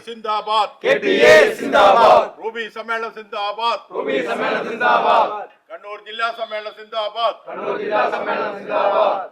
സിന്ദാബാദ്, KPA സിന്ദാബാദ്, Ruby സമ്മേളനം സിന്ദാബാദ്, Ruby സമ്മേളനം സിന്ദാബാദ്, കണ്ണൂർ ജില്ലാ സമ്മേളനം സിന്ദാബാദ്, കണ്ണൂർ ജില്ലാ സമ്മേളനം സിന്ദാബാദ്.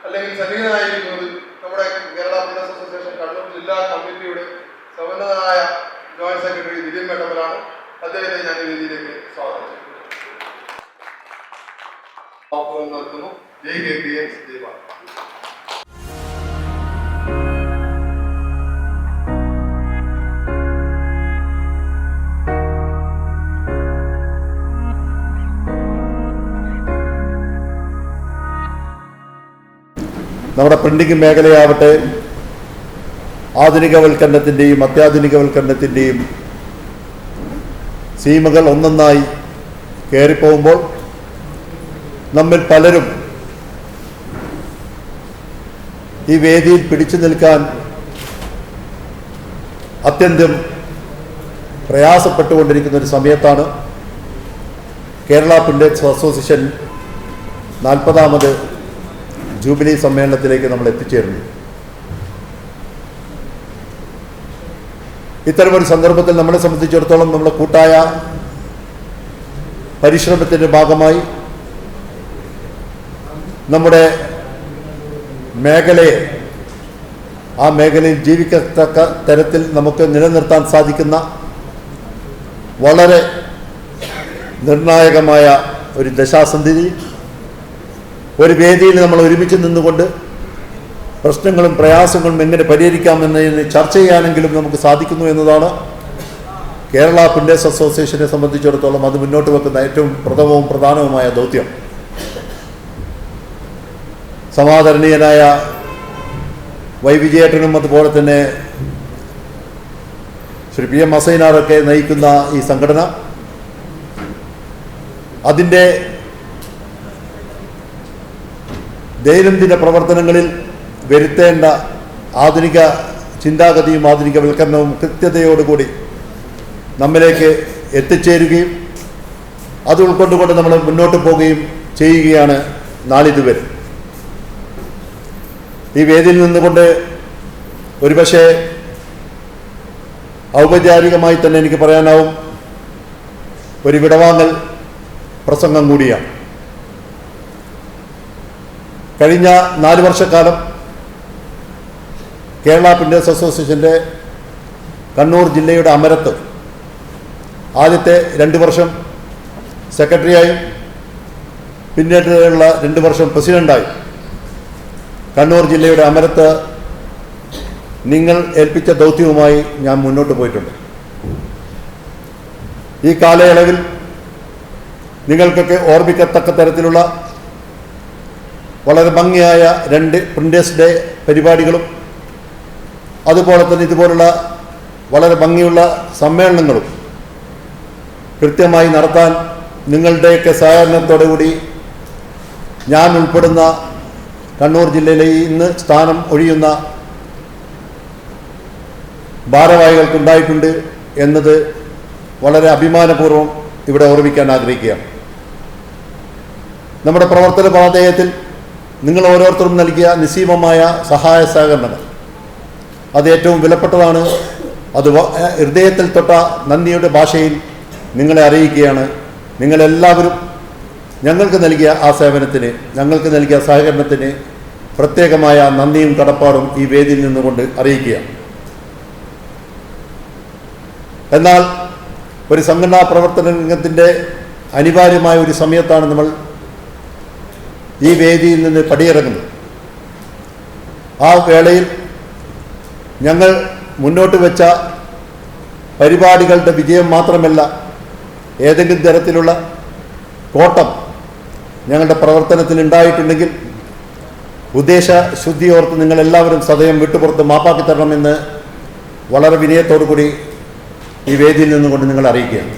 അല്ലെങ്കിൽ സന്നിഹിതനായിരിക്കുന്നത് നമ്മുടെ കേരള പ്രിന്റേഴ്സ് അസോസിയേഷൻ കണ്ണൂർ ജില്ലാ കമ്മിറ്റിയുടെ സമുന്നതനായ ജോയിന്റ് സെക്രട്ടറി ദിലീപ് മേട്ടപ്പലാണ്. അദ്ദേഹത്തെ ഞാൻ ഈ വേദിയിലേക്ക് സ്വാഗതം ചെയ്യുന്നു. ജയ് KPA സിന്ദാബാദ്. നമ്മുടെ പ്രിന്റിംഗ് മേഖലയാവട്ടെ ആധുനികവൽക്കരണത്തിൻ്റെയും അത്യാധുനികവൽക്കരണത്തിൻ്റെയും സീമകൾ ഒന്നൊന്നായി കയറിപ്പോകുമ്പോൾ നമ്മിൽ പലരും ഈ വേദിയിൽ പിടിച്ചു നിൽക്കാൻ അത്യന്തം പ്രയാസപ്പെട്ടുകൊണ്ടിരിക്കുന്ന ഒരു സമയത്താണ് കേരള പ്രിന്റേഴ്സ് അസോസിയേഷൻ 40ാമത് ജൂബിലി സമ്മേളനത്തിലേക്ക് നമ്മൾ എത്തിച്ചേർന്നു. ഇത്തരമൊരു സന്ദർഭത്തിൽ നമ്മളെ സംബന്ധിച്ചിടത്തോളം നമ്മുടെ കൂട്ടായ പരിശ്രമത്തിൻ്റെ ഭാഗമായി നമ്മുടെ മേഖലയെ ആ മേഖലയിൽ ജീവിക്കത്തക്ക തരത്തിൽ നമുക്ക് നിലനിർത്താൻ സാധിക്കുന്ന വളരെ നിർണായകമായ ഒരു ദശാസന്ധി ഒരു വേദിയിൽ നമ്മൾ ഒരുമിച്ച് നിന്നുകൊണ്ട് പ്രശ്നങ്ങളും പ്രയാസങ്ങളും എങ്ങനെ പരിഹരിക്കാമെന്നതിന് ചർച്ച ചെയ്യാനെങ്കിലും നമുക്ക് സാധിക്കുന്നു എന്നതാണ് കേരള പ്രിന്റേഴ്സ് അസോസിയേഷനെ സംബന്ധിച്ചിടത്തോളം അത് മുന്നോട്ട് വെക്കുന്ന ഏറ്റവും പ്രഥമവും പ്രധാനവുമായ ദൗത്യം. സമാദരണീയനായ വൈ വിജയേട്ടനും അതുപോലെ തന്നെ ശ്രീ PM അസൈനാറൊക്കെ നയിക്കുന്ന ഈ സംഘടന അതിൻ്റെ ദൈനംദിന പ്രവർത്തനങ്ങളിൽ വരുത്തേണ്ട ആധുനിക ചിന്താഗതിയും ആധുനികവൽക്കരണവും കൃത്യതയോടുകൂടി നമ്മിലേക്ക് എത്തിച്ചേരുകയും അത് ഉൾക്കൊണ്ടുകൊണ്ട് നമ്മൾ മുന്നോട്ട് പോവുകയും ചെയ്യുകയാണ് നാളിതുവരെ. ഈ വേദിയിൽ നിന്നുകൊണ്ട് ഒരുപക്ഷെ ഔപചാരികമായി തന്നെ എനിക്ക് പറയാനാവും ഒരു വിടവാങ്ങൽ പ്രസംഗം കൂടിയാണ്. കഴിഞ്ഞ 4 വർഷക്കാലം കേരള പ്രിന്റേഴ്സ് അസോസിയേഷൻ്റെ കണ്ണൂർ ജില്ലയുടെ അമരത്ത് ആദ്യത്തെ 2 വർഷം സെക്രട്ടറിയായും പിന്നീടുള്ള 2 വർഷം പ്രസിഡൻ്റായും കണ്ണൂർ ജില്ലയുടെ അമരത്ത് നിങ്ങൾ ഏൽപ്പിച്ച ദൗത്യവുമായി ഞാൻ മുന്നോട്ട് പോയിട്ടുണ്ട്. ഈ കാലയളവിൽ നിങ്ങൾക്കൊക്കെ ഓർമ്മിക്കത്തക്ക തരത്തിലുള്ള വളരെ ഭംഗിയായ 2 പ്രിന്റേഴ്സ് ഡേ പരിപാടികളും അതുപോലെ തന്നെ ഇതുപോലുള്ള വളരെ ഭംഗിയുള്ള സമ്മേളനങ്ങളും കൃത്യമായി നടത്താൻ നിങ്ങളുടെയൊക്കെ സഹകരണത്തോടുകൂടി ഞാൻ ഉൾപ്പെടുന്ന കണ്ണൂർ ജില്ലയിലെ ഇന്ന് സ്ഥാനം ഒഴിയുന്ന ഭാരവാഹികൾക്കുണ്ടായിട്ടുണ്ട് എന്നത് വളരെ അഭിമാനപൂർവ്വം ഇവിടെ ഓർമ്മിക്കാൻ ആഗ്രഹിക്കുകയാണ്. നമ്മുടെ പ്രവർത്തന പാതയത്തിൽ നിങ്ങൾ ഓരോരുത്തരും നൽകിയ നിസ്സീമമായ സഹായ സഹകരണങ്ങൾ അത് ഏറ്റവും വിലപ്പെട്ടതാണ്. അത് ഹൃദയത്തിൽ തൊട്ട നന്ദിയുടെ ഭാഷയിൽ നിങ്ങളെ അറിയിക്കുകയാണ്. നിങ്ങളെല്ലാവരും ഞങ്ങൾക്ക് നൽകിയ ആ സേവനത്തിന്, ഞങ്ങൾക്ക് നൽകിയ സഹകരണത്തിന് പ്രത്യേകമായ നന്ദിയും കടപ്പാടും ഈ വേദിയിൽ നിന്നുകൊണ്ട് അറിയിക്കുകയാണ്. എന്നാൽ ഒരു സംഘടനാ പ്രവർത്തന രംഗത്തിൻ്റെ അനിവാര്യമായ ഒരു സമയത്താണ് നമ്മൾ ഈ വേദിയിൽ നിന്ന് പടിയിറങ്ങുന്നത്. ആ വേളയിൽ ഞങ്ങൾ മുന്നോട്ട് വെച്ച പരിപാടികളുടെ വിജയം മാത്രമല്ല, ഏതെങ്കിലും തരത്തിലുള്ള കോട്ടം ഞങ്ങളുടെ പ്രവർത്തനത്തിൽ ഉണ്ടായിട്ടുണ്ടെങ്കിൽ ഉദ്ദേശ ശുദ്ധിയോർത്ത് നിങ്ങളെല്ലാവരും സദയം വിട്ടുപുറത്ത് മാപ്പാക്കി തരണമെന്ന് വളരെ വിനയത്തോടു കൂടി ഈ വേദിയിൽ നിന്നുകൊണ്ട് നിങ്ങൾ അറിയിക്കുകയാണ്.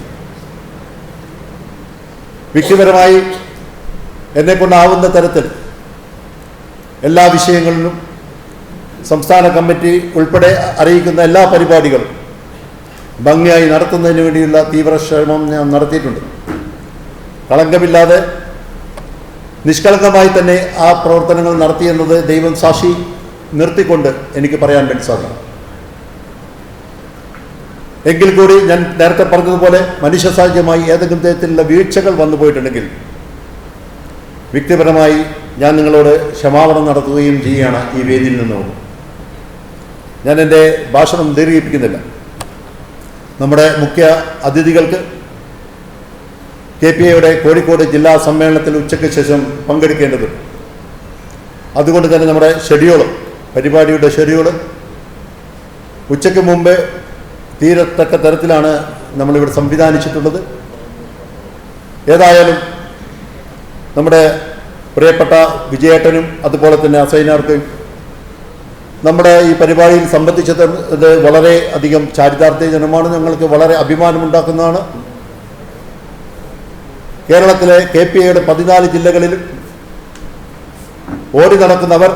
വ്യക്തിപരമായി എന്നെക്കൊണ്ടാവുന്ന തരത്തിൽ എല്ലാ വിഷയങ്ങളിലും സംസ്ഥാന കമ്മിറ്റി ഉൾപ്പെടെ അറിയിക്കുന്ന എല്ലാ പരിപാടികളും ഭംഗിയായി നടത്തുന്നതിന് വേണ്ടിയുള്ള തീവ്ര ശ്രമം ഞാൻ നടത്തിയിട്ടുണ്ട്. കളങ്കമില്ലാതെ നിഷ്കളങ്കമായി തന്നെ ആ പ്രവർത്തനങ്ങൾ നടത്തിയെന്നത് ദൈവം സാക്ഷി നിർത്തിക്കൊണ്ട് എനിക്ക് പറയാൻ വേണ്ടി സാധിക്കും. എങ്കിൽ കൂടി ഞാൻ നേരത്തെ പറഞ്ഞതുപോലെ മനുഷ്യസഹജമായി ഏതെങ്കിലും തരത്തിലുള്ള വീഴ്ചകൾ വന്നു പോയിട്ടുണ്ടെങ്കിൽ വ്യക്തിപരമായി ഞാൻ നിങ്ങളോട് ക്ഷമാപണം നടത്തുകയും ചെയ്യുകയാണ് ഈ വേദിയിൽ നിന്നും. ഞാൻ എൻ്റെ ഭാഷണം ദീർഘിപ്പിക്കുന്നില്ല. നമ്മുടെ മുഖ്യ അതിഥികൾക്ക് KPA കോഴിക്കോട് ജില്ലാ സമ്മേളനത്തിൽ ഉച്ചയ്ക്ക് ശേഷം പങ്കെടുക്കേണ്ടതുണ്ട്. അതുകൊണ്ട് തന്നെ നമ്മുടെ പരിപാടിയുടെ ഷെഡ്യൂള് ഉച്ചയ്ക്ക് മുമ്പ് തീരത്തക്ക തരത്തിലാണ് നമ്മളിവിടെ സംവിധാനിച്ചിട്ടുള്ളത്. ഏതായാലും നമ്മുടെ പ്രിയപ്പെട്ട വിജയേട്ടനും അതുപോലെ തന്നെ അസൈനാർക്കും നമ്മുടെ ഈ പരിപാടിയിൽ സംബന്ധിച്ചത് വളരെ അധികം ചാരിതാർത്ഥ്യജനമാണ്. ഞങ്ങൾക്ക് വളരെ അഭിമാനമുണ്ടാക്കുന്നതാണ്. കേരളത്തിലെ KPA 14 ജില്ലകളിലും ഓടി നടക്കുന്നവർ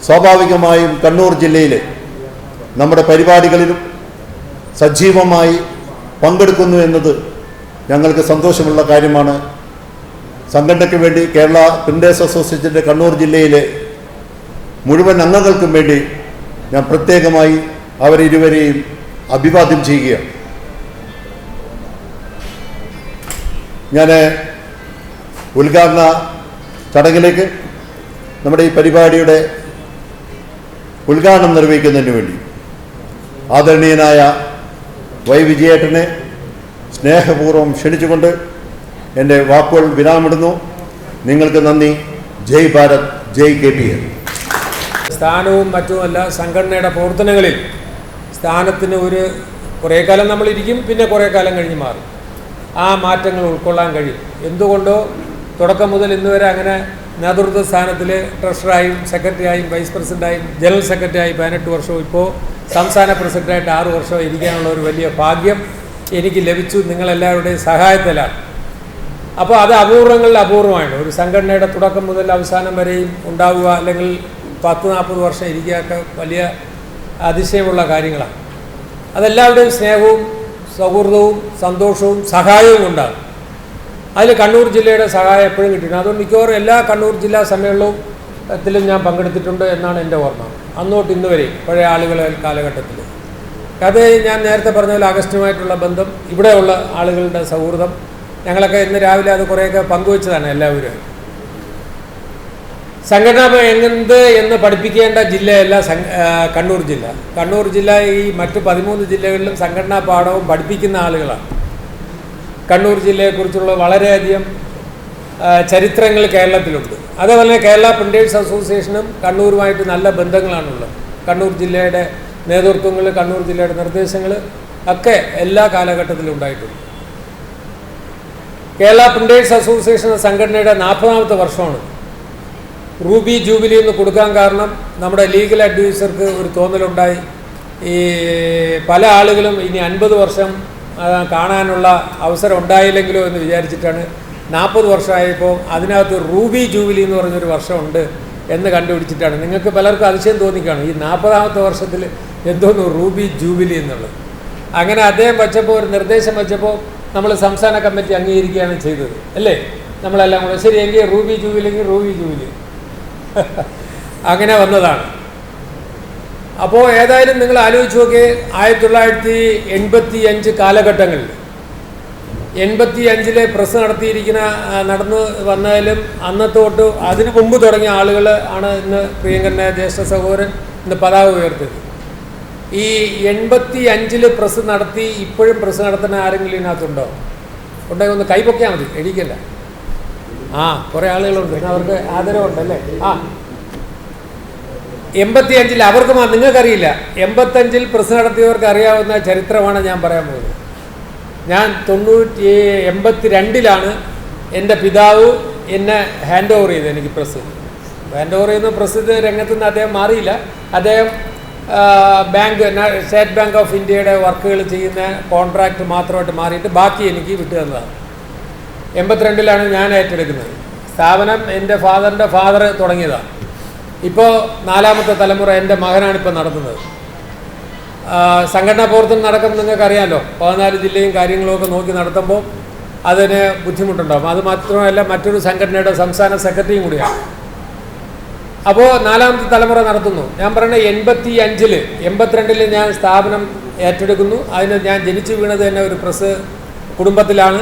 സ്വാഭാവികമായും കണ്ണൂർ ജില്ലയിലെ നമ്മുടെ പരിപാടികളിലും സജീവമായി പങ്കെടുക്കുന്നു എന്നത് ഞങ്ങൾക്ക് സന്തോഷമുള്ള കാര്യമാണ്. സംഘടനയ്ക്ക് വേണ്ടി കേരള പ്രിന്റേഴ്സ് അസോസിയേഷൻ്റെ കണ്ണൂർ ജില്ലയിലെ മുഴുവൻ അംഗങ്ങൾക്കും വേണ്ടി ഞാൻ പ്രത്യേകമായി അവരിരുവരെയും അഭിവാദ്യം ചെയ്യുകയാണ്. ഞാൻ ഉദ്ഘാടന ചടങ്ങിലേക്ക് നമ്മുടെ ഈ പരിപാടിയുടെ ഉദ്ഘാടനം നിർവഹിക്കുന്നതിന് വേണ്ടി ആദരണീയനായ വിജയേട്ടനെ സ്നേഹപൂർവ്വം ക്ഷണിച്ചുകൊണ്ട് എൻ്റെ വാക്കുകൾ വിരാമിടുന്നു. നിങ്ങൾക്ക് നന്ദി. ജയ് ഭാരത്, ജയ് KPA. സ്ഥാനവും മറ്റുമല്ല, സംഘടനയുടെ പ്രവർത്തനങ്ങളിൽ സ്ഥാനത്തിന് കുറേ കാലം നമ്മളിരിക്കും, പിന്നെ കുറേ കാലം കഴിഞ്ഞ് മാറും. ആ മാറ്റങ്ങൾ ഉൾക്കൊള്ളാൻ കഴിയും. എന്തുകൊണ്ടോ തുടക്കം മുതൽ ഇന്ന് വരെ അങ്ങനെ നേതൃത്വ സ്ഥാനത്തിൽ ട്രഷററായും സെക്രട്ടറിയായും വൈസ് പ്രസിഡൻ്റായും ജനറൽ സെക്രട്ടറിയായി 18 വർഷവും ഇപ്പോൾ സംസ്ഥാന പ്രസിഡൻ്റായിട്ട് 6 വർഷവും ഇരിക്കാനുള്ള ഒരു വലിയ ഭാഗ്യം എനിക്ക് ലഭിച്ചു നിങ്ങളെല്ലാവരുടെയും സഹായത്തിലാണ്. അപ്പോൾ അത് അപൂർവങ്ങളിൽ അപൂർവമാണ്. ഒരു സംഘടനയുടെ തുടക്കം മുതൽ അവസാനം വരെയും ഉണ്ടാവുക, അല്ലെങ്കിൽ 10-40 വർഷം ഇരിക്കുകയൊക്കെ വലിയ അതിശയമുള്ള കാര്യങ്ങളാണ്. അതെല്ലാവരുടെയും സ്നേഹവും സൗഹൃദവും സന്തോഷവും സഹായവും ഉണ്ടാകും. അതിൽ കണ്ണൂർ ജില്ലയുടെ സഹായം എപ്പോഴും കിട്ടിയിട്ടുണ്ട്. അതുകൊണ്ട് മിക്കവാറും എല്ലാ കണ്ണൂർ ജില്ലാ സമ്മേളനത്തിലും ഞാൻ പങ്കെടുത്തിട്ടുണ്ട് എന്നാണ് എൻ്റെ ഓർമ്മ. അന്നോട്ട് ഇന്ന് വരെ പഴയ ആളുകളെ കാലഘട്ടത്തിൽ അത് ഞാൻ നേരത്തെ പറഞ്ഞ പോലെ അഗസ്റ്റുമായിട്ടുള്ള ബന്ധം, ഇവിടെയുള്ള ആളുകളുടെ സൗഹൃദം, ഞങ്ങളൊക്കെ ഇന്ന് രാവിലെ അത് കുറേയൊക്കെ പങ്കുവച്ചതാണ് എല്ലാവരും. സംഘടന എന്ത് എന്ന് പഠിപ്പിക്കേണ്ട ജില്ലയല്ല കണ്ണൂർ ജില്ല. കണ്ണൂർ ജില്ല ഈ മറ്റ് 13 ജില്ലകളിലും സംഘടനാ പാഠവും പഠിപ്പിക്കുന്ന ആളുകളാണ്. കണ്ണൂർ ജില്ലയെക്കുറിച്ചുള്ള വളരെയധികം ചരിത്രങ്ങൾ കേരളത്തിലുണ്ട്. അതേപോലെ കേരള പ്രിന്റേഴ്സ് അസോസിയേഷനും കണ്ണൂരുമായിട്ട് നല്ല ബന്ധങ്ങളാണുള്ളത്. കണ്ണൂർ ജില്ലയുടെ നേതൃത്വങ്ങൾ, കണ്ണൂർ ജില്ലയുടെ നിർദ്ദേശങ്ങൾ ഒക്കെ എല്ലാ കാലഘട്ടത്തിലും ഉണ്ടായിട്ടുണ്ട്. കേരള പ്രിന്റേഴ്സ് അസോസിയേഷൻ സംഘടനയുടെ 40ാമത്തെ വർഷമാണ്. റൂബി ജൂബിലി എന്ന് കൊടുക്കാൻ കാരണം നമ്മുടെ ലീഗൽ അഡ്വൈസർക്ക് ഒരു തോന്നലുണ്ടായി. ഈ പല ആളുകളും ഇനി 50 വർഷം കാണാനുള്ള അവസരം ഉണ്ടായില്ലെങ്കിലോ എന്ന് വിചാരിച്ചിട്ടാണ് 40 വർഷമായപ്പോൾ അതിനകത്ത് റൂബി ജൂബിലി എന്ന് പറഞ്ഞൊരു വർഷമുണ്ട് എന്ന് കണ്ടുപിടിച്ചിട്ടാണ്. നിങ്ങൾക്ക് പലർക്കും അതിശയം തോന്നിക്കാണ് ഈ 40ാമത്തെ വർഷത്തിൽ എന്തോന്നു റൂബി ജൂബിലി എന്നുള്ളത്. അങ്ങനെ അദ്ദേഹം വച്ചപ്പോൾ ഒരു നിർദ്ദേശം വച്ചപ്പോൾ നമ്മൾ സംസ്ഥാന കമ്മിറ്റി അംഗീകരിക്കുകയാണ് ചെയ്തത് അല്ലേ? നമ്മളെല്ലാം കൂടെ ശരി എങ്കിൽ റൂബി ജൂബിലിങ്കിൽ റൂബി ജൂബിലി അങ്ങനെ വന്നതാണ്. അപ്പോൾ ഏതായാലും നിങ്ങൾ ആലോചിച്ച് നോക്കിയേ, 1985 കാലഘട്ടങ്ങളിൽ 85 പ്രസ് നടന്നു വന്നാലും അന്നത്തോട്ട് അതിനു മുമ്പ് തുടങ്ങിയ ആളുകൾ ആണ് ഇന്ന് പ്രിയങ്കരൻ്റെ ജ്യേഷ്ഠ സഹോദരൻ ഇന്ന് പതാക ഉയർത്തിയത്. ഈ 85 പ്രസ് നടത്തി ഇപ്പോഴും പ്രസ് നടത്തുന്ന ആരെങ്കിലും ഇതിനകത്തുണ്ടോ? ഉണ്ടെങ്കിൽ ഒന്ന് കൈപ്പൊക്കിയാൽ മതി, എഴുതിക്കല്ല. കുറേ ആളുകളുണ്ട്, അവർക്ക് ആദരവുണ്ടല്ലേ. 85 അവർക്ക് നിങ്ങൾക്കറിയില്ല. 85 പ്രസ് നടത്തിയവർക്ക് അറിയാവുന്ന ചരിത്രമാണ് ഞാൻ പറയാൻ പോകുന്നത്. ഞാൻ 82 എൻ്റെ പിതാവ് എന്നെ ഹാൻഡ് ഓവർ ചെയ്ത് എനിക്ക് പ്രസ് ഹാൻഡ് ഓവർ ചെയ്യുന്ന പ്രസിദ്ധ രംഗത്തു നിന്ന് അദ്ദേഹം മാറിയില്ല. അദ്ദേഹം സ്റ്റേറ്റ് ബാങ്ക് ഓഫ് ഇന്ത്യയുടെ വർക്കുകൾ ചെയ്യുന്ന കോൺട്രാക്റ്റ് മാത്രമായിട്ട് മാറിയിട്ട് ബാക്കി എനിക്ക് വിട്ടു തന്നതാണ്. 82 ഞാൻ ഏറ്റെടുക്കുന്നത്. സ്ഥാപനം എൻ്റെ ഫാദറിൻ്റെ ഫാദർ തുടങ്ങിയതാണ്. ഇപ്പോൾ 4ാമത്തെ തലമുറ എൻ്റെ മകനാണിപ്പോൾ നടത്തുന്നത്. സംഘടനാ പ്രവർത്തനം നടക്കും നിങ്ങൾക്കറിയാമല്ലോ. 14 ജില്ലയും കാര്യങ്ങളുമൊക്കെ നോക്കി നടത്തുമ്പോൾ അതിന് ബുദ്ധിമുട്ടുണ്ടാകും. അത് മാത്രമല്ല മറ്റൊരു സംഘടനയുടെ സംസ്ഥാന സെക്രട്ടറിയും കൂടിയാണ്. അപ്പോൾ 4ാമത്തെ തലമുറ നടത്തുന്നു. ഞാൻ പറയുന്നത് 82 ഞാൻ സ്ഥാപനം ഏറ്റെടുക്കുന്നു. അതിന് ഞാൻ ജനിച്ചു വീണത് തന്നെ ഒരു പ്രസ് കുടുംബത്തിലാണ്.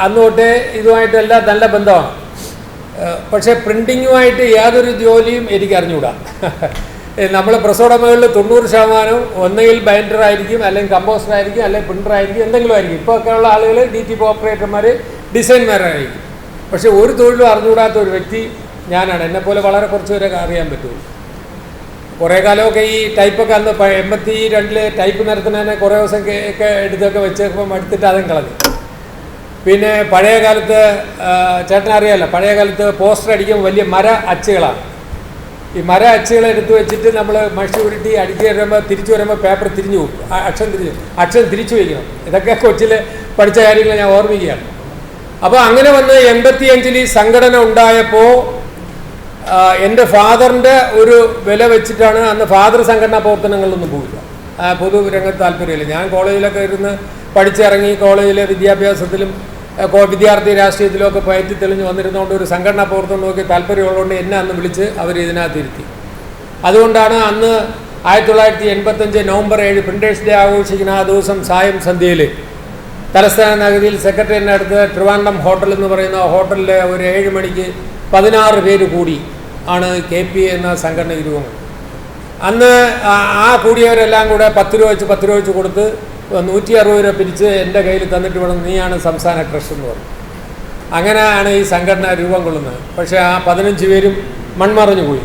അന്ന് തൊട്ടേ ഇതുമായിട്ടെല്ലാം നല്ല ബന്ധമാണ്. പക്ഷേ പ്രിൻറ്റിങ്ങുമായിട്ട് യാതൊരു ജോലിയും എനിക്ക് അറിഞ്ഞുകൂടാ. നമ്മൾ പ്രസോടമകളിൽ 90% ഒന്നുകിൽ ബൈൻഡറായിരിക്കും, അല്ലെങ്കിൽ കമ്പോസ്റ്ററായിരിക്കും, അല്ലെങ്കിൽ പ്രിൻ്ററായിരിക്കും, എന്തെങ്കിലും ആയിരിക്കും. ഇപ്പോൾ ഒക്കെ ഉള്ള ആളുകൾ DTP ഓപ്പറേറ്റർമാർ, ഡിസൈൻമാരായിരിക്കും. പക്ഷേ ഒരു തൊഴിലും അറിഞ്ഞുകൂടാത്ത ഒരു വ്യക്തി ഞാനാണ്. എന്നെപ്പോലെ വളരെ കുറച്ച് പേരൊക്കെ അറിയാൻ പറ്റുള്ളൂ. കുറേ കാലമൊക്കെ ഈ ടൈപ്പൊക്കെ അന്ന് 82 ടൈപ്പ് നിരത്തുന്നതിനെ കുറേ ദിവസം ഒക്കെ എടുത്തൊക്കെ വെച്ചേക്കുമ്പോൾ എടുത്തിട്ട് അതും കളഞ്ഞു. പിന്നെ പഴയ കാലത്ത് ചേട്ടനറിയാമല്ലോ, പഴയ കാലത്ത് പോസ്റ്റർ അടിക്കുമ്പോൾ വലിയ മര അച്ചുകളാണ്. ഈ മര അച്ചുകൾ എടുത്ത് വെച്ചിട്ട് നമ്മൾ മഷി ഉരുട്ടി അടിച്ച് വരുമ്പോൾ തിരിച്ചു വരുമ്പോൾ പേപ്പർ തിരിഞ്ഞു പോകും, അക്ഷരം തിരിച്ചു വയ്ക്കണം. ഇതൊക്കെ കൊച്ചിൽ പഠിച്ച കാര്യങ്ങൾ ഞാൻ ഓർമ്മിക്കുകയാണ്. അപ്പോൾ അങ്ങനെ വന്ന് 85 ഈ സംഘടന ഉണ്ടായപ്പോൾ എൻ്റെ ഫാദറിൻ്റെ ഒരു വില വെച്ചിട്ടാണ്. അന്ന് ഫാദർ സംഘടനാ പ്രവർത്തനങ്ങളിലൊന്നും പോയില്ല, പൊതുരംഗത്ത് താല്പര്യമില്ല. ഞാൻ കോളേജിലൊക്കെ ഇരുന്ന് പഠിച്ചിറങ്ങി കോളേജിലെ വിദ്യാഭ്യാസത്തിലും വിദ്യാർത്ഥി രാഷ്ട്രീയത്തിലൊക്കെ പയറ്റി തെളിഞ്ഞ് വന്നിരുന്നുകൊണ്ട് ഒരു സംഘടനാ പ്രവർത്തനം നോക്കി താല്പര്യമുള്ളതുകൊണ്ട് എന്നെ അന്ന് വിളിച്ച് അവർ ഇതിനകത്തിരുത്തി. അതുകൊണ്ടാണ് അന്ന് 1985 നവംബർ 7 പ്രിൻറ്റേഴ്സ് ഡേ ആഘോഷിക്കുന്ന ആ ദിവസം സായം സന്ധ്യയിൽ തലസ്ഥാന നഗരിയിൽ സെക്രട്ടറിയുടെ അടുത്ത് ട്രിവാൻഡ്രം ഹോട്ടൽ എന്ന് പറയുന്ന ഹോട്ടലിൽ ഒരു 7 മണിക്ക് 16 പേര് കൂടി ആണ് KP എന്ന സംഘടന രൂപം. അന്ന് ആ കൂടിയവരെല്ലാം കൂടെ 10 രൂപ വെച്ച് കൊടുത്ത് 160 രൂപ പിരിച്ച് എൻ്റെ കയ്യിൽ തന്നിട്ട് വേണം നീയാണ് സംസ്ഥാന ട്രസ്റ്റ് എന്ന് പറഞ്ഞു. അങ്ങനെയാണ് ഈ സംഘടന രൂപം കൊള്ളുന്നത്. പക്ഷേ ആ 15 പേരും മൺമറഞ്ഞു പോയി.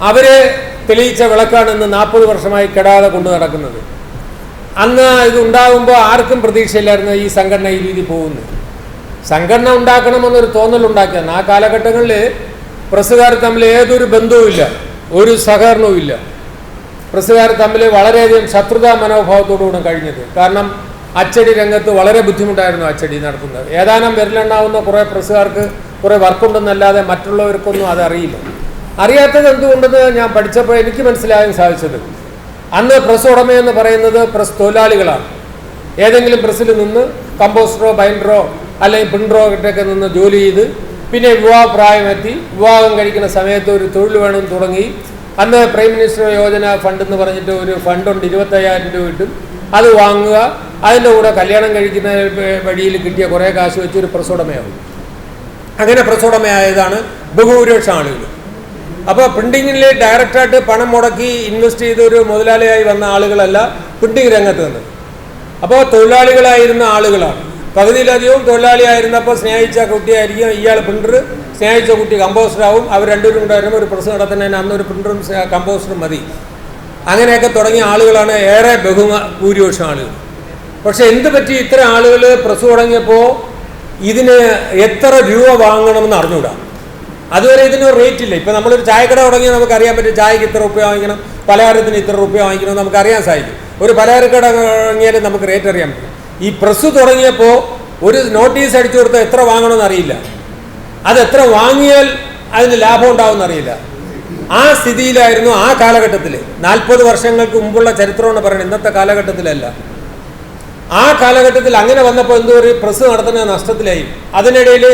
അവർ തെളിയിച്ച വിളക്കാണ് ഇന്ന് 40 വർഷമായി കെടാതെ കൊണ്ടു നടക്കുന്നത്. അന്ന് ഇത് ഉണ്ടാകുമ്പോൾ ആർക്കും പ്രതീക്ഷയില്ലായിരുന്നു ഈ സംഘടന ഈ രീതി പോകുന്നു. സംഘടന ഉണ്ടാക്കണമെന്നൊരു തോന്നലുണ്ടാക്കിയാണ്. ആ കാലഘട്ടങ്ങളിൽ പ്രസ്സുകാർ തമ്മിൽ ഏതൊരു ബന്ധവുമില്ല, ഒരു സഹകരണവും ഇല്ല. പ്രസ്സുകാർ തമ്മിൽ വളരെയധികം ശത്രുതാ മനോഭാവത്തോടുകൂടെ കഴിഞ്ഞത്. കാരണം അച്ചടി രംഗത്ത് വളരെ ബുദ്ധിമുട്ടായിരുന്നു അച്ചടി നടത്തുന്നത്. ഏതാനും വിരലുണ്ടാവുന്ന കുറേ പ്രസ്സുകാർക്ക് കുറേ വർക്കുണ്ടെന്നല്ലാതെ മറ്റുള്ളവർക്കൊന്നും അതറിയില്ല. അറിയാത്തത് എന്തുകൊണ്ടെന്ന് ഞാൻ പഠിച്ചപ്പോൾ എനിക്ക് മനസ്സിലാകാൻ സാധിച്ചത്, അന്ന് പ്രസ് ഉടമയെന്ന് പറയുന്നത് പ്രസ് തൊഴിലാളികളാണ്. ഏതെങ്കിലും പ്രസ്സിൽ നിന്ന് കമ്പോസ്റ്ററോ ബൈൻഡറോ അല്ലെങ്കിൽ പ്രിൻ്ററോ ഒക്കെ നിന്ന് ജോലി ചെയ്ത് പിന്നെ വിവാഹപ്രായമെത്തി വിവാഹം കഴിക്കുന്ന സമയത്ത് ഒരു തൊഴിൽ വേണമെന്ന് തുടങ്ങി. അന്ന് പ്രൈം മിനിസ്റ്റർ യോജന ഫണ്ട് എന്ന് പറഞ്ഞിട്ട് ഒരു ഫണ്ടുണ്ട്, 25,000 രൂപ കിട്ടും. അത് വാങ്ങുക, അതിൻ്റെ കൂടെ കല്യാണം കഴിക്കുന്ന വഴിയിൽ കിട്ടിയ കുറേ കാശ് വെച്ച് ഒരു പ്രസ് ഉടമയാവും. അങ്ങനെ പ്രസ് ഉടമയായതാണ് ബഹുഭൂരിപക്ഷം ആളുകൾ. അപ്പോൾ പ്രിൻറ്റിങ്ങിൽ ഡയറക്റ്റായിട്ട് പണം മുടക്കി ഇൻവെസ്റ്റ് ചെയ്തൊരു മുതലാളിയായി വന്ന ആളുകളല്ല പ്രിൻറ്റിങ് രംഗത്ത് നിന്ന്. അപ്പോൾ തൊഴിലാളികളായിരുന്ന ആളുകളാണ്. പകുതിയിലധികവും തൊഴിലാളിയായിരുന്നപ്പോൾ സ്നേഹിച്ച കുട്ടിയായിരിക്കും ഇയാൾ പ്രിൻ്റർ, സ്നേഹിച്ച കുട്ടി കമ്പോസ്റ്ററാവും. അവർ രണ്ടുപേരും ഉണ്ടായിരുമ്പോൾ ഒരു പ്രസ് നടത്തുന്നതിന് അന്നൊരു പ്രിൻ്ററും കമ്പോസ്റ്ററും മതി. അങ്ങനെയൊക്കെ തുടങ്ങിയ ആളുകളാണ് ഏറെ ഭൂരിപക്ഷം ആളുകൾ. പക്ഷേ എന്ത് പറ്റി ഇത്ര ആളുകൾ പ്രസ് തുടങ്ങിയപ്പോൾ ഇതിന് എത്ര രൂപ വാങ്ങണമെന്ന് അറിഞ്ഞുകൂടാ. അതുവരെ ഇതിനൊരു റേറ്റ് ഇല്ല. ഇപ്പോൾ നമ്മളൊരു ചായക്കട തുടങ്ങിയാൽ നമുക്കറിയാൻ പറ്റും ചായക്ക് ഇത്ര രൂപ വാങ്ങിക്കണം, പലഹാരത്തിന് ഇത്ര രൂപ വാങ്ങിക്കണം നമുക്കറിയാൻ സാധിക്കും. ഒരു പലഹാരക്കട തുടങ്ങിയാലും നമുക്ക് റേറ്റ് അറിയാൻ പറ്റും. ഈ പ്രസ് തുടങ്ങിയപ്പോൾ ഒരു നോട്ടീസ് അടിച്ചു കൊടുത്താൽ എത്ര വാങ്ങണമെന്ന് അറിയില്ല, അത് എത്ര വാങ്ങിയാൽ അതിന് ലാഭം ഉണ്ടാവുമെന്ന് അറിയില്ല. ആ സ്ഥിതിയിലായിരുന്നു ആ കാലഘട്ടത്തിൽ. 40 വർഷങ്ങൾക്ക് മുമ്പുള്ള ചരിത്രമാണ് പറയുന്നത്, ഇന്നത്തെ കാലഘട്ടത്തിലല്ല. ആ കാലഘട്ടത്തിൽ അങ്ങനെ വന്നപ്പോൾ എന്തോ ഒരു പ്രസ് നടത്തുന്ന നഷ്ടത്തിലായി. അതിനിടയിൽ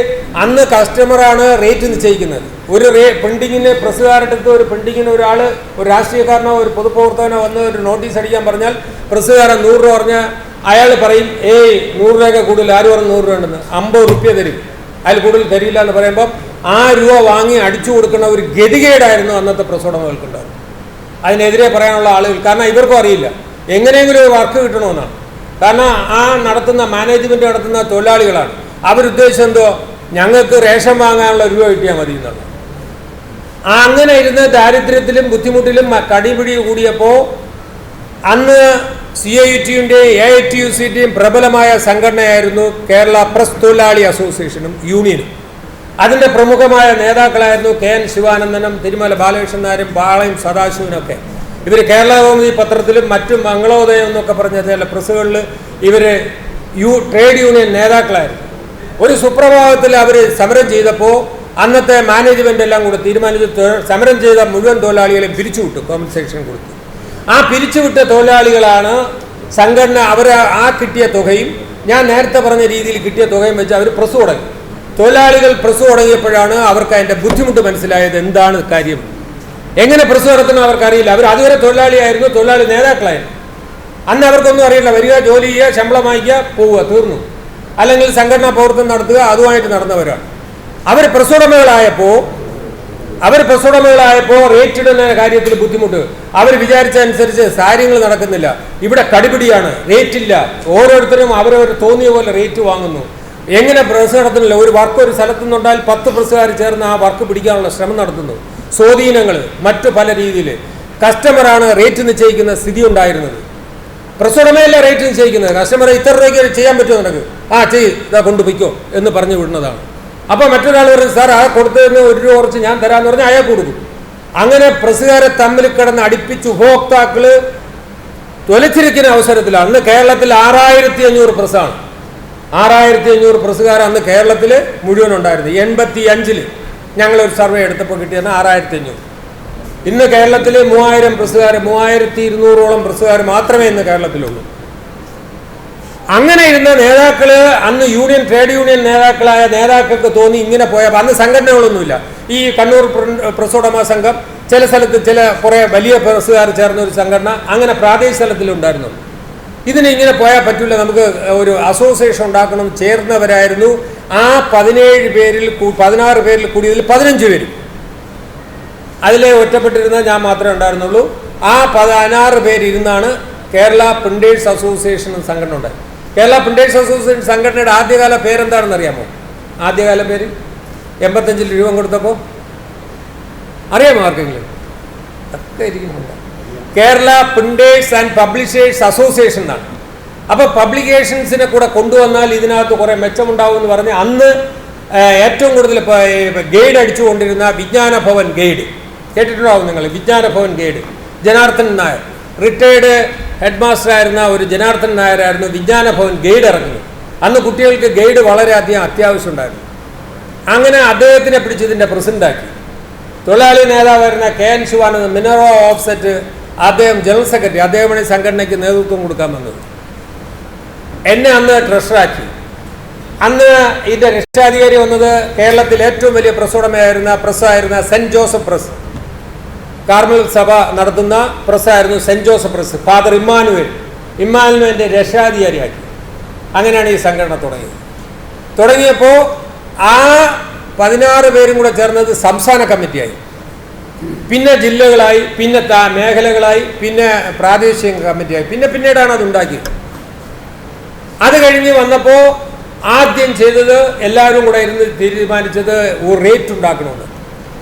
അന്ന് കസ്റ്റമറാണ് റേറ്റ് നിശ്ചയിക്കുന്നത്. ഒരു പ്രിന്റിങ്ങിന് പ്രസ്സുകാരുടെ ഒരു പ്രിന്റിങ്ങിന് ഒരാൾ, ഒരു രാഷ്ട്രീയക്കാരനോ ഒരു പൊതുപ്രവർത്തകനോ വന്ന് ഒരു നോട്ടീസ് അടിക്കാൻ പറഞ്ഞാൽ പ്രസ്സുകാരൻ 100 രൂപ പറഞ്ഞാൽ അയാൾ പറയും 100 രൂപയൊക്കെ കൂടുതൽ, ആര് പറഞ്ഞു 100 രൂപ ഉണ്ടെന്ന്, 50 റുപ്യ തരും, അതിൽ കൂടുതൽ തരില്ല എന്ന് പറയുമ്പം ആ രൂപ വാങ്ങി അടിച്ചു കൊടുക്കുന്ന ഒരു ഗതികേടായിരുന്നു അന്നത്തെ പ്രസ് ഉടമകൾക്കുണ്ടായിരുന്നു. അതിനെതിരെ പറയാനുള്ള ആളുകൾ, കാരണം ഇവർക്കും അറിയില്ല എങ്ങനെയെങ്കിലും ഒരു വർക്ക് കിട്ടണമെന്നാണ്. കാരണം ആ നടത്തുന്ന മാനേജ്മെന്റ് നടത്തുന്ന തൊഴിലാളികളാണ്. അവരുദ്ദേശം എന്തോ, ഞങ്ങൾക്ക് റേഷൻ വാങ്ങാനുള്ള രൂപ കിട്ടിയാൽ മതി എന്നാണ്. അങ്ങനെ ഇരുന്ന് ദാരിദ്ര്യത്തിലും ബുദ്ധിമുട്ടിലും കടിപിടി കൂടിയപ്പോൾ അന്ന് CITയുടെയും AITUCയുടെയും പ്രബലമായ സംഘടനയായിരുന്നു കേരള പ്രസ് തൊഴിലാളി അസോസിയേഷനും യൂണിയനും. അതിൻ്റെ പ്രമുഖമായ നേതാക്കളായിരുന്നു KN ശിവാനന്ദനും തിരുമല ബാലകൃഷ്ണൻ നായരും പാളയം സദാശിവനൊക്കെ. ഇവർ കേരള കൗമുദി പത്രത്തിലും മറ്റും മംഗളോദയം എന്നൊക്കെ പറഞ്ഞ ചില പ്രസ്സുകളിൽ ഇവർ ട്രേഡ് യൂണിയൻ നേതാക്കളായിരുന്നു. ഒരു സുപ്രഭാതത്തിൽ അവർ സമരം ചെയ്തപ്പോൾ അന്നത്തെ മാനേജ്മെൻ്റ് എല്ലാം കൂടെ തീരുമാനിച്ച് സമരം ചെയ്ത മുഴുവൻ തൊഴിലാളികളെയും പിരിച്ചുവിട്ടു, കോമ്പൻസേഷൻ കൊടുത്തു. ആ പിരിച്ചുവിട്ട തൊഴിലാളികളാണ് സംഘടന. അവർ ആ കിട്ടിയ തുകയും ഞാൻ നേരത്തെ പറഞ്ഞ രീതിയിൽ കിട്ടിയ തുകയും വെച്ച് അവർ പ്രസ് തുടങ്ങി. തൊഴിലാളികൾ പ്രസ് തുടങ്ങിയപ്പോഴാണ് അവർക്ക് അതിൻ്റെ ബുദ്ധിമുട്ട് മനസ്സിലായത്. എന്താണ് കാര്യം, എങ്ങനെ പ്രസ് നടത്തണം അവർക്കറിയില്ല. അവർ അതുവരെ തൊഴിലാളിയായിരുന്നു, തൊഴിലാളി നേതാക്കളായിരുന്നു. അന്ന് അവർക്കൊന്നും അറിയില്ല. വരിക, ജോലി ചെയ്യുക, ശമ്പളം വാങ്ങിക്കുക, പോവുക, തീർന്നു. അല്ലെങ്കിൽ സംഘടനാ പ്രവർത്തനം നടത്തുക, അതുമായിട്ട് നടന്നവരാണ്. അവർ പ്രസ് ഉടമകളായപ്പോൾ റേറ്റ് ഇടുന്ന കാര്യത്തിൽ ബുദ്ധിമുട്ട്. അവർ വിചാരിച്ചനുസരിച്ച് കാര്യങ്ങൾ നടക്കുന്നില്ല. ഇവിടെ കടിപിടിയാണ്, റേറ്റില്ല. ഓരോരുത്തരും അവരവർ തോന്നിയ പോലെ റേറ്റ് വാങ്ങുന്നു. എങ്ങനെ പ്രസ് നടത്തുന്നില്ല. ഒരു വർക്ക് ഒരു സ്ഥലത്തു നിന്നുണ്ടായാൽ 10 പ്രസ്സുകാർ ചേർന്ന് ആ വർക്ക് പിടിക്കാനുള്ള ശ്രമം നടത്തുന്നു. സ്വാധീനങ്ങൾ മറ്റു പല രീതിയിൽ. കസ്റ്റമറാണ് റേറ്റ് നിശ്ചയിക്കുന്ന സ്ഥിതി ഉണ്ടായിരുന്നത്. പ്രസ് ഉടമയല്ല റേറ്റ് നിശ്ചയിക്കുന്നത്. കസ്റ്റമർ ഇത്ര രൂപയ്ക്ക് ചെയ്യാൻ പറ്റുമോ നിനക്ക്, ഇതാ കൊണ്ടുപോയിക്കോ എന്ന് പറഞ്ഞു വിടുന്നതാണ്. അപ്പോൾ മറ്റൊരാൾ പറയും, സാർ ആ കൊടുത്തതിന് 1 രൂപ കുറച്ച് ഞാൻ തരാമെന്ന് പറഞ്ഞാൽ അയാൾ കൊടുക്കും. അങ്ങനെ പ്രസ്സുകാരെ തമ്മിൽ കിടന്ന് അടുപ്പിച്ച് ഉപഭോക്താക്കൾ തൊലച്ചിരിക്കുന്ന അവസരത്തിൽ അന്ന് കേരളത്തിൽ 6500 പ്രസ്സാണ്. 6500 പ്രസ്സുകാർ അന്ന് കേരളത്തിൽ മുഴുവൻ ഉണ്ടായിരുന്നു. 85-ൽ ഞങ്ങളൊരു സർവേ എടുത്തപ്പോൾ കിട്ടിയത് 6500. ഇന്ന് കേരളത്തിൽ 3000 പ്രസ്സുകാർ, 3200ഓളം പ്രസ്സുകാർ മാത്രമേ ഇന്ന് കേരളത്തിലുള്ളൂ. അങ്ങനെ ഇരുന്ന നേതാക്കൾ, അന്ന് ട്രേഡ് യൂണിയൻ നേതാക്കളായ നേതാക്കൾക്ക് തോന്നി ഇങ്ങനെ പോയപ്പോൾ അന്ന് സംഘടനകളൊന്നുമില്ല. ഈ കണ്ണൂർ പ്രസ് ഉടമ സംഘം, ചില സ്ഥലത്ത് കുറേ വലിയ പ്രസ്സുകാർ ചേർന്ന ഒരു സംഘടന, അങ്ങനെ പ്രാദേശിക തലത്തിലുണ്ടായിരുന്നു. ഇതിന് ഇങ്ങനെ പോയാൽ പറ്റില്ല, നമുക്ക് ഒരു അസോസിയേഷൻ ഉണ്ടാക്കണം. ചേർന്നവരായിരുന്നു ആ 16 പേരിൽ കൂടിയതിൽ 15 പേര്. അതിലെ ഒറ്റപ്പെട്ടിരുന്ന ഞാൻ മാത്രമേ ഉണ്ടായിരുന്നുള്ളൂ. ആ 16 പേരിരുന്നാണ് കേരള പ്രിന്റേഴ്സ് അസോസിയേഷൻ സംഘടന ഉണ്ടായത്. കേരള പ്രിന്റേഴ്സ് അസോസിയേഷൻ സംഘടനയുടെ ആദ്യകാല പേരെന്താണെന്ന് അറിയാമോ? ആദ്യകാല പേര് 85-ൽ രൂപം കൊടുത്തപ്പോൾ അറിയാമോ ആർക്കെങ്കിലും? ഒക്കെ ഇരിക്കുന്നുണ്ട്. Kerala printers and publishers association എന്നാണ്. അപ്പോൾ പബ്ലിക്കേഷൻസിനെ കൂടെ കൊണ്ടുവന്നാൽ ഇതിനകത്ത് കുറേ മെച്ചമുണ്ടാവും എന്ന് പറഞ്ഞ് അന്ന് ഏറ്റവും കൂടുതൽ ഗൈഡ് അടിച്ചുകൊണ്ടിരുന്ന വിജ്ഞാന ഭവൻ ഗൈഡ് കേട്ടിട്ടുണ്ടാവും നിങ്ങൾ. വിജ്ഞാന Bhavan guide Janardhan Nair, retired head master ആയിരുന്ന ഒരു ജനാർദ്ദൻ നായരായിരുന്നു വിജ്ഞാന ഭവൻ ഗൈഡ് ഇറങ്ങുന്നത്. അന്ന് കുട്ടികൾക്ക് ഗൈഡ് വളരെയധികം അത്യാവശ്യം ഉണ്ടായിരുന്നു. അങ്ങനെ അദ്ദേഹത്തിനെ പിടിച്ച് ഇതിൻ്റെ പ്രസിഡന്റാക്കി. തൊഴിലാളി നേതാവായിരുന്ന KN ശിവാനന്ദൻ, മിനറോ ഓഫ്സെറ്റ്, അദ്ദേഹം ജനറൽ സെക്രട്ടറി, അദ്ദേഹമാണ് ഈ സംഘടനയ്ക്ക് നേതൃത്വം കൊടുക്കാൻ വന്നത്. എന്നെ അന്ന് ട്രഷറാക്കി. അന്ന് ഇതിൻ്റെ രക്ഷാധികാരി വന്നത് കേരളത്തിൽ ഏറ്റവും വലിയ പ്രസ് ഉടമയായിരുന്ന പ്രസ്സായിരുന്ന സെൻറ്റ് ജോസഫ് പ്രസ്, കാർമൽ സഭ നടത്തുന്ന പ്രസ്സായിരുന്നു സെൻറ്റ് ജോസഫ് പ്രസ്. ഫാദർ ഇമ്മാനുവേലിൻ്റെ രക്ഷാധികാരിയാക്കി. അങ്ങനെയാണ് ഈ സംഘടന തുടങ്ങിയപ്പോൾ ആ 16 പേരും കൂടെ ചേർന്നത് സംസ്ഥാന കമ്മിറ്റിയായി, പിന്നെ ജില്ലകളായി, പിന്നെ മേഖലകളായി, പിന്നെ പ്രാദേശിക കമ്മിറ്റിയായി, പിന്നീടാണ് അത് ഉണ്ടാക്കിയത്. അത് കഴിഞ്ഞ് വന്നപ്പോൾ ആദ്യം ചെയ്തത് എല്ലാവരും കൂടെ ഇരുന്ന് തീരുമാനിച്ചത് ഒരു റേറ്റ് ഉണ്ടാക്കണമെന്ന്.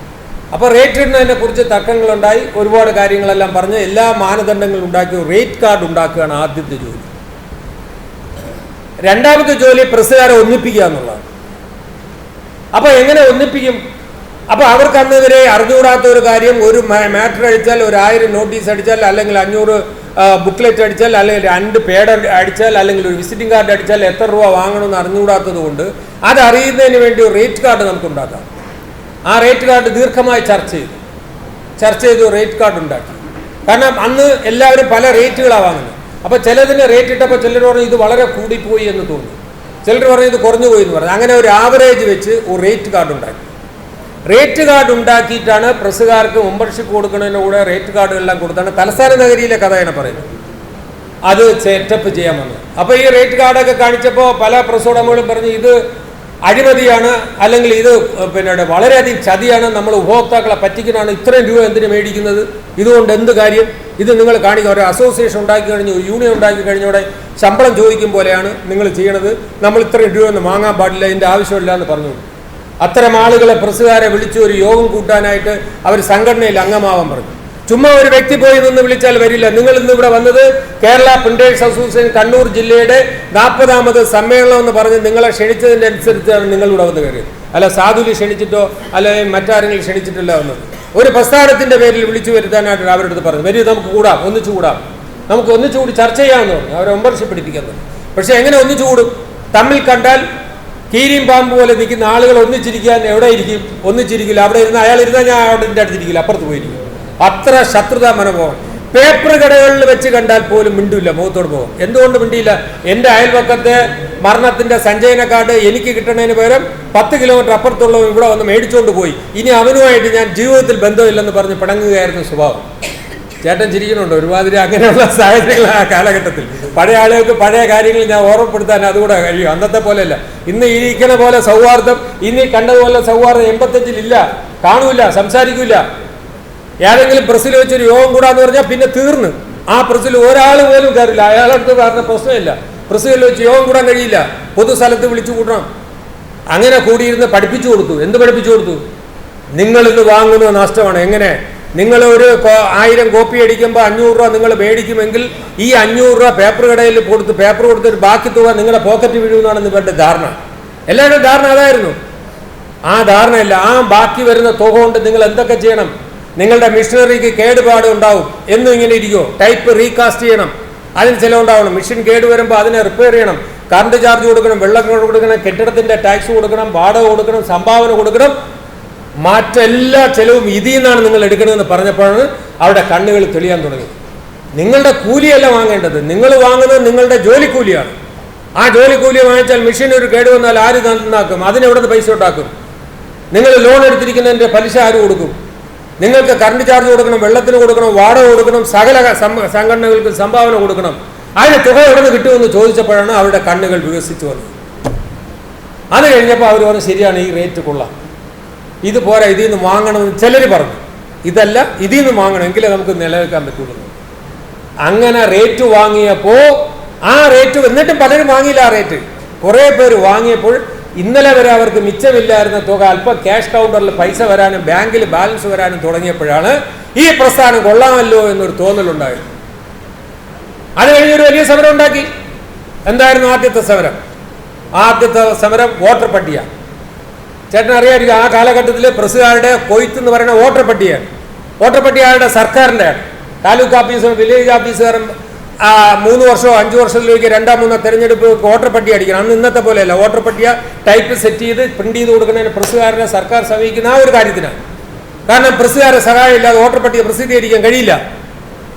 അപ്പോൾ റേറ്റ് ഇടുന്നതിനെ കുറിച്ച് തർക്കങ്ങളുണ്ടായി. ഒരുപാട് കാര്യങ്ങളെല്ലാം പറഞ്ഞ് എല്ലാ മാനദണ്ഡങ്ങളും ഉണ്ടാക്കി റേറ്റ് കാർഡ് ഉണ്ടാക്കുകയാണ് ആദ്യത്തെ ജോലി. രണ്ടാമത്തെ ജോലി പ്രസ്സുകാരെ ഒന്നിപ്പിക്കുക എന്നുള്ളതാണ്. അപ്പോൾ എങ്ങനെ ഒന്നിപ്പിക്കും? അപ്പോൾ അവർക്ക് അന്ന് വരെ അറിഞ്ഞുകൂടാത്ത ഒരു കാര്യം, ഒരു മാറ്റർ അടിച്ചാൽ, ഒരു 1000 നോട്ടീസ് അടിച്ചാൽ, അല്ലെങ്കിൽ 500 ബുക്ക്ലെറ്റ് അടിച്ചാൽ അല്ലെങ്കിൽ 2 പേഡ് അടിച്ചാൽ അല്ലെങ്കിൽ ഒരു വിസിറ്റിംഗ് കാർഡ് അടിച്ചാൽ എത്ര രൂപ വാങ്ങണമെന്ന് അറിഞ്ഞുകൂടാത്തത് കൊണ്ട് അതറിയുന്നതിന് വേണ്ടി ഒരു റേറ്റ് കാർഡ് നമുക്ക് ഉണ്ടാക്കാം. ആ റേറ്റ് കാർഡ് ദീർഘമായി ചർച്ച ചെയ്തു റേറ്റ് കാർഡ് ഉണ്ടാക്കി. കാരണം അന്ന് എല്ലാവരും പല റേറ്റുകളാണ് വാങ്ങുന്നത്. അപ്പോൾ ചിലതിന് റേറ്റ് ഇട്ടപ്പോൾ ചിലർ പറഞ്ഞു ഇത് വളരെ കൂടിപ്പോയി എന്ന് തോന്നി, ചിലർ പറഞ്ഞു ഇത് കുറഞ്ഞു പോയി എന്ന് പറഞ്ഞു. അങ്ങനെ ഒരു ആവറേജ് വെച്ച് ഒരു റേറ്റ് കാർഡ് ഉണ്ടാക്കി. റേറ്റ് കാർഡ് ഉണ്ടാക്കിയിട്ടാണ് പ്രസ്സുകാർക്ക് മെമ്പർഷിപ്പ് കൊടുക്കുന്നതിൻ്റെ കൂടെ റേറ്റ് കാർഡുകളെല്ലാം കൊടുത്താണ് തലസ്ഥാന നഗരിയിലെ കഥയാണ് പറയുന്നത്. അത് സെറ്റപ്പ് ചെയ്യാൻ വന്നത്. അപ്പോൾ ഈ റേറ്റ് കാർഡൊക്കെ കാണിച്ചപ്പോൾ പല പ്രസ് ഉടമകളും പറഞ്ഞു ഇത് അഴിമതിയാണ്, അല്ലെങ്കിൽ ഇത് വളരെയധികം ചതിയാണ്, നമ്മൾ ഉപഭോക്താക്കളെ പറ്റിക്കുന്നതാണ്, ഇത്രയും രൂപ എന്തിനു മേടിക്കുന്നത്, ഇതുകൊണ്ട് എന്ത് കാര്യം, ഇത് നിങ്ങൾ കാണിക്കുക. ഒരു അസോസിയേഷൻ ഉണ്ടാക്കി കഴിഞ്ഞു, ഒരു യൂണിയൻ ഉണ്ടാക്കി കഴിഞ്ഞോടെ ശമ്പളം ചോദിക്കും പോലെയാണ് നിങ്ങൾ ചെയ്യണത്, നമ്മൾ ഇത്രയും രൂപ ഒന്നും വാങ്ങാൻ പാടില്ല, ഇതിൻ്റെ ആവശ്യമില്ല എന്ന് പറഞ്ഞു. അത്തരം ആളുകളെ പ്രസ്സുകാരെ വിളിച്ച് ഒരു യോഗം കൂട്ടാനായിട്ട് അവർ സംഘടനയിൽ അംഗമാവാൻ പറഞ്ഞു. ചുമ്മാ ഒരു വ്യക്തി പോയി നിന്ന് വിളിച്ചാൽ വരില്ല. നിങ്ങൾ ഇന്ന് ഇവിടെ വന്നത് കേരള പ്രിന്റേഴ്സ് അസോസിയേഷൻ കണ്ണൂർ ജില്ലയുടെ 40ാമത് സമ്മേളനം എന്ന് പറഞ്ഞ് നിങ്ങളെ ക്ഷണിച്ചതിൻ്റെ അനുസരിച്ചാണ് നിങ്ങൾ ഇവിടെ വന്ന് കയറിയത്. അല്ല സാധുലി ക്ഷണിച്ചിട്ടോ അല്ലെങ്കിൽ മറ്റാരെങ്കിലും ക്ഷണിച്ചിട്ടില്ല വന്നത്. ഒരു പ്രസ്ഥാനത്തിൻ്റെ പേരിൽ വിളിച്ചു വരുത്താനായിട്ട് അവരുടെ അടുത്ത് പറഞ്ഞു വരും, നമുക്ക് കൂടാം, ഒന്നിച്ചു കൂടാം, നമുക്ക് ഒന്നിച്ചു കൂടി ചർച്ച ചെയ്യാമെന്ന് പറഞ്ഞു. അവരെ മെമ്പർഷിപ്പ് പിടിപ്പിക്കുന്നത്. പക്ഷെ എങ്ങനെ ഒന്നിച്ചു കൂടും? തമ്മിൽ കണ്ടാൽ കീരിയും പാമ്പ് പോലെ നിൽക്കുന്ന ആളുകൾ ഒന്നിച്ചിരിക്കാൻ എവിടെ ഇരിക്കും? ഒന്നിച്ചിരിക്കില്ല. അവിടെ ഇരുന്ന് അയാൾ ഇരുന്നാൽ ഞാൻ അവിടെ എൻ്റെ അടുത്തിരിക്കില്ല, അപ്പുറത്ത് പോയിരിക്കും. അത്ര ശത്രുതാ മനോഭാവം. പേപ്പർ കടകളിൽ വെച്ച് കണ്ടാൽ പോലും മിണ്ടില്ല, മുഖത്തോട് പോകും. എന്തുകൊണ്ട് മിണ്ടിയില്ല? എൻ്റെ അയൽവക്കത്തെ മരണത്തിൻ്റെ സഞ്ചയന കാർഡ് എനിക്ക് കിട്ടുന്നതിന് പകരം 10 കിലോമീറ്റർ അപ്പുറത്തുള്ളവൻ ഇവിടെ വന്ന് മേടിച്ചുകൊണ്ട് പോയി, ഇനി അവനുമായിട്ട് ഞാൻ ജീവിതത്തിൽ ബന്ധമില്ലെന്ന് പറഞ്ഞ് പിണങ്ങുകയായിരുന്നു സ്വഭാവം. ചേട്ടൻ ചിരിക്കുന്നുണ്ട്. ഒരുമാതിരി അങ്ങനെയുള്ള സാഹചര്യങ്ങൾ ആ കാലഘട്ടത്തിൽ. പഴയ ആളുകൾക്ക് പഴയ കാര്യങ്ങൾ ഞാൻ ഓർമ്മപ്പെടുത്താൻ അതുകൂടെ കഴിയും. അന്നത്തെ പോലെയല്ല. ഇന്ന് ഇരിക്കുന്ന പോലെ സൗഹാർദ്ദം, ഇന്ന് കണ്ടതുപോലെ സൗഹാർദ്ദം 85-ൽ കാണൂല, സംസാരിക്കൂല. ഏതെങ്കിലും പ്രസ്സിൽ വെച്ചൊരു യോഗം കൂടാന്ന് പറഞ്ഞാൽ പിന്നെ തീർന്ന്. ആ പ്രസ്സിൽ ഒരാൾ പോലും കയറില്ല, അയാളടുത്ത് കാരണം പ്രശ്നമില്ല. പ്രസ്സിൽ വെച്ച് യോഗം കൂടാൻ കഴിയില്ല, പൊതു സ്ഥലത്ത് വിളിച്ചു കൂട്ടണം. അങ്ങനെ കൂടിയിരുന്ന് പഠിപ്പിച്ചു കൊടുത്തു. എന്ത് പഠിപ്പിച്ചു കൊടുത്തു? നിങ്ങളിന്ന് വാങ്ങുന്നത് നഷ്ടമാണ്. എങ്ങനെ? നിങ്ങൾ ഒരു 1000 കോപ്പി അടിക്കുമ്പോൾ 500 രൂപ നിങ്ങൾ മേടിക്കുമെങ്കിൽ ഈ 500 രൂപ പേപ്പർ കടയിൽ കൊടുത്ത് പേപ്പർ കൊടുത്തിട്ട് ബാക്കി തുക നിങ്ങളുടെ പോക്കറ്റ് വീഴുമെന്നാണ് ഇവരുടെ ധാരണ. എല്ലാവരുടെയും ധാരണ അതായിരുന്നു. ആ ധാരണയല്ല. ആ ബാക്കി വരുന്ന തുക കൊണ്ട് നിങ്ങൾ എന്തൊക്കെ ചെയ്യണം? നിങ്ങളുടെ മിഷനറിക്ക് കേടുപാട് ഉണ്ടാവും. എന്നും ഇങ്ങനെ ഇരിക്കുമോ? ടൈപ്പ് റീകാസ്റ്റ് ചെയ്യണം, അതിന് ചിലവുണ്ടാവണം. മെഷീൻ കേട് വരുമ്പോൾ അതിനെ റിപ്പയർ ചെയ്യണം, കറണ്ട് ചാർജ് കൊടുക്കണം, വെള്ളം കൊടുക്കണം, കെട്ടിടത്തിൻ്റെ ടാക്സ് കൊടുക്കണം, വാടക കൊടുക്കണം, സംഭാവന കൊടുക്കണം. മറ്റെല്ലാ ചെലവും ഇതിൽ നിന്നാണ് നിങ്ങൾ എടുക്കണമെന്ന് പറഞ്ഞപ്പോഴാണ് അവരുടെ കണ്ണുകൾ തെളിയാൻ തുടങ്ങി. നിങ്ങളുടെ കൂലിയല്ല വാങ്ങേണ്ടത്, നിങ്ങൾ വാങ്ങുന്നത് നിങ്ങളുടെ ജോലിക്കൂലിയാണ്. ആ ജോലിക്കൂലി വാങ്ങിച്ചാൽ മെഷീൻ ഒരു കേട് വന്നാൽ ആര് നന്നാക്കും? അതിനെവിടെ നിന്ന് പൈസ ഉണ്ടാക്കും? നിങ്ങൾ ലോൺ എടുത്തിരിക്കുന്നതിൻ്റെ പലിശ ആര് കൊടുക്കും? നിങ്ങൾക്ക് കറണ്ട് ചാർജ് കൊടുക്കണം, വെള്ളത്തിന് കൊടുക്കണം, വാടക കൊടുക്കണം, സകല സംഘടനകൾക്ക് സംഭാവന കൊടുക്കണം. അതിന് തുക എവിടെ നിന്ന് കിട്ടുമെന്ന് ചോദിച്ചപ്പോഴാണ് അവരുടെ കണ്ണുകൾ വികസിച്ചു വന്നത്. അത് കഴിഞ്ഞപ്പോൾ അവർ പറഞ്ഞു ശരിയാണ്, ഈ റേറ്റ് കൊള്ളാം, ഇത് പോരാ, ഇതിൽ നിന്ന് വാങ്ങണമെന്ന് ചിലർ പറഞ്ഞു. ഇതല്ല, ഇതിൽ നിന്ന് വാങ്ങണം, എങ്കിലേ നമുക്ക് നിലനിൽക്കാൻ പറ്റുള്ളൂ. അങ്ങനെ റേറ്റ് വാങ്ങിയപ്പോൾ ആ റേറ്റ് എന്നിട്ടും പലരും വാങ്ങിയില്ല. ആ റേറ്റ് കുറേ പേര് വാങ്ങിയപ്പോൾ ഇന്നലെ വരെ അവർക്ക് മിച്ചമില്ലായിരുന്ന തുക അല്പം ക്യാഷ് കൗണ്ടറിൽ പൈസ വരാനും ബാങ്കിൽ ബാലൻസ് വരാനും തുടങ്ങിയപ്പോഴാണ് ഈ പ്രസ്ഥാനം കൊള്ളാമല്ലോ എന്നൊരു തോന്നലുണ്ടായത്. അത് കഴിഞ്ഞൊരു വലിയ സമരം ഉണ്ടാക്കി. എന്തായിരുന്നു ആദ്യത്തെ സമരം? ആദ്യത്തെ സമരം വോട്ടർ പട്ടിക. ചേട്ടൻ അറിയാമായിരിക്കും, ആ കാലഘട്ടത്തിൽ പ്രസ്സുകാരുടെ കൊയ്ത്ത് എന്ന് പറയുന്ന വോട്ടർ പട്ടികയാണ്. വോട്ടർ പട്ടികയുടെ സർക്കാരിൻ്റെ ആണ്. താലൂക്ക് ഓഫീസറും വില്ലേജ് ഓഫീസറും 3 വർഷമോ 5 വർഷത്തിലേക്ക് 2-3 തെരഞ്ഞെടുപ്പ് വോട്ടർ പട്ടിക അടിക്കണം. അന്ന് ഇന്നത്തെ പോലെയല്ല. വോട്ടർ പട്ടിക ടൈപ്പ് സെറ്റ് ചെയ്ത് പ്രിന്റ് ചെയ്ത് കൊടുക്കുന്നതിന് പ്രസ്സുകാരനെ സർക്കാർ സമീപിക്കുന്ന ആ ഒരു കാര്യത്തിനാണ്. കാരണം പ്രസ്സുകാരുടെ സഹായം ഇല്ലാതെ വോട്ടർ പട്ടിക പ്രസിദ്ധീകരിക്കാൻ കഴിയില്ല.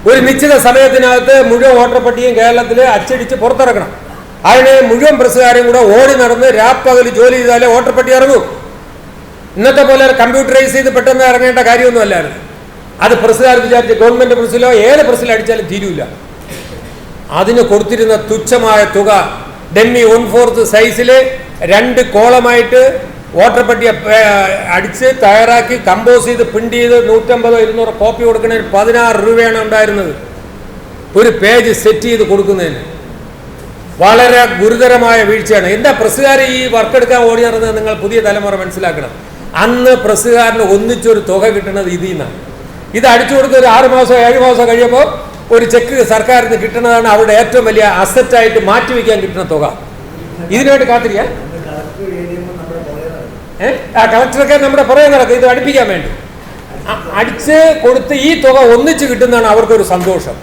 ഒരു നിശ്ചിത സമയത്തിനകത്ത് മുഴുവൻ വോട്ടർ പട്ടികയും കേരളത്തിൽ അച്ചടിച്ച് പുറത്തിറക്കണം. അതിന് മുഴുവൻ പ്രസ്സുകാരെയും കൂടെ ഓടി നടന്ന് രാപ്പകൽ ജോലി ചെയ്താലേ വോട്ടർ പട്ടിക ഇറങ്ങൂ. ഇന്നത്തെ പോലെ കമ്പ്യൂട്ടറൈസ് ചെയ്ത് പെട്ടെന്ന് ഇറങ്ങേണ്ട കാര്യമൊന്നും അല്ലായിരുന്നു. അത് പ്രസ്സുകാർ വിചാരിച്ച് ഗവൺമെന്റ് പ്രസ്സിലോ ഏത് പ്രസ്സിൽ അടിച്ചാലും തീരൂല. അതിന് കൊടുത്തിരുന്ന തുച്ഛമായ തുക ഡെമ്മി 1/4 സൈസിൽ 2 കോളമായിട്ട് വോട്ടർ പട്ടിക അടിച്ച് തയ്യാറാക്കി കമ്പോസ് ചെയ്ത് പ്രിന്റ് ചെയ്ത് 150-200 കോപ്പി കൊടുക്കുന്നതിന് 16 രൂപയാണ് ഉണ്ടായിരുന്നത്. ഒരു പേജ് സെറ്റ് ചെയ്ത് കൊടുക്കുന്നതിന് വളരെ ഗുരുതരമായ വീഴ്ചയാണ്. എന്താ പ്രസ്സുകാർ ഈ വർക്കെടുക്കാൻ ഓടി നടന്നത്? നിങ്ങൾ പുതിയ തലമുറ മനസ്സിലാക്കണം. അന്ന് പ്രസ്സുകാരന് ഒന്നിച്ചൊരു തുക കിട്ടുന്നത് ഇതിൽ നിന്നാണ്. ഇത് അടിച്ചു കൊടുത്ത് ഒരു 6 മാസം 7 മാസം കഴിയുമ്പോൾ ഒരു ചെക്ക് സർക്കാരിന് കിട്ടുന്നതാണ് അവരുടെ ഏറ്റവും വലിയ അസറ്റായിട്ട് മാറ്റിവെക്കാൻ കിട്ടുന്ന തുക. ഇതിനുവേണ്ടി കാത്തിരിക്കാൻ കളക്ടറൊക്കെ നമ്മുടെ പുറകെ നടക്കും. ഇത് അടുപ്പിക്കാൻ വേണ്ടി അടിച്ച് കൊടുത്ത് ഈ തുക ഒന്നിച്ച് കിട്ടുന്നതാണ് അവർക്കൊരു സന്തോഷം.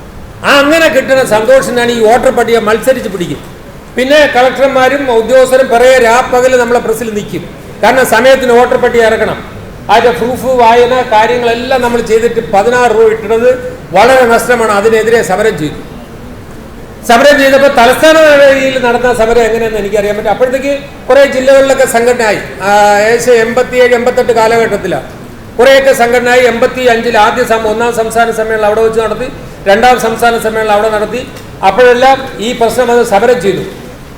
ആ അങ്ങനെ കിട്ടുന്ന സന്തോഷത്തിനാണ് ഈ വോട്ടർ പട്ടിക മത്സരിച്ച് പിടിക്കും. പിന്നെ കളക്ടർമാരും ഉദ്യോഗസ്ഥരും പിറകെ രാപ്പകൽ നമ്മളെ പ്രസിൽ നിൽക്കും. കാരണം സമയത്തിന് വോട്ടർ പട്ടിക ഇറക്കണം. അതിൻ്റെ പ്രൂഫ് വായന കാര്യങ്ങളെല്ലാം നമ്മൾ ചെയ്തിട്ട് 16 രൂപ ഇട്ടത് വളരെ നഷ്ടമാണ്. അതിനെതിരെ സമരം ചെയ്തപ്പോൾ തലസ്ഥാനയിൽ നടന്ന സമരം എങ്ങനെയെന്ന് എനിക്കറിയാൻ പറ്റും. അപ്പോഴത്തേക്ക് കുറേ ജില്ലകളിലൊക്കെ സംഘടനയായി. ഏകദേശം 87-88 കാലഘട്ടത്തിലാണ് കുറേയൊക്കെ സംഘടനയായി. 85 ആദ്യ ഒന്നാം സംസ്ഥാന സമ്മേളനം അവിടെ വെച്ച് നടത്തി, രണ്ടാം സംസ്ഥാന സമ്മേളനം അവിടെ നടത്തി. അപ്പോഴെല്ലാം ഈ പ്രശ്നം അത് സമരം ചെയ്തു.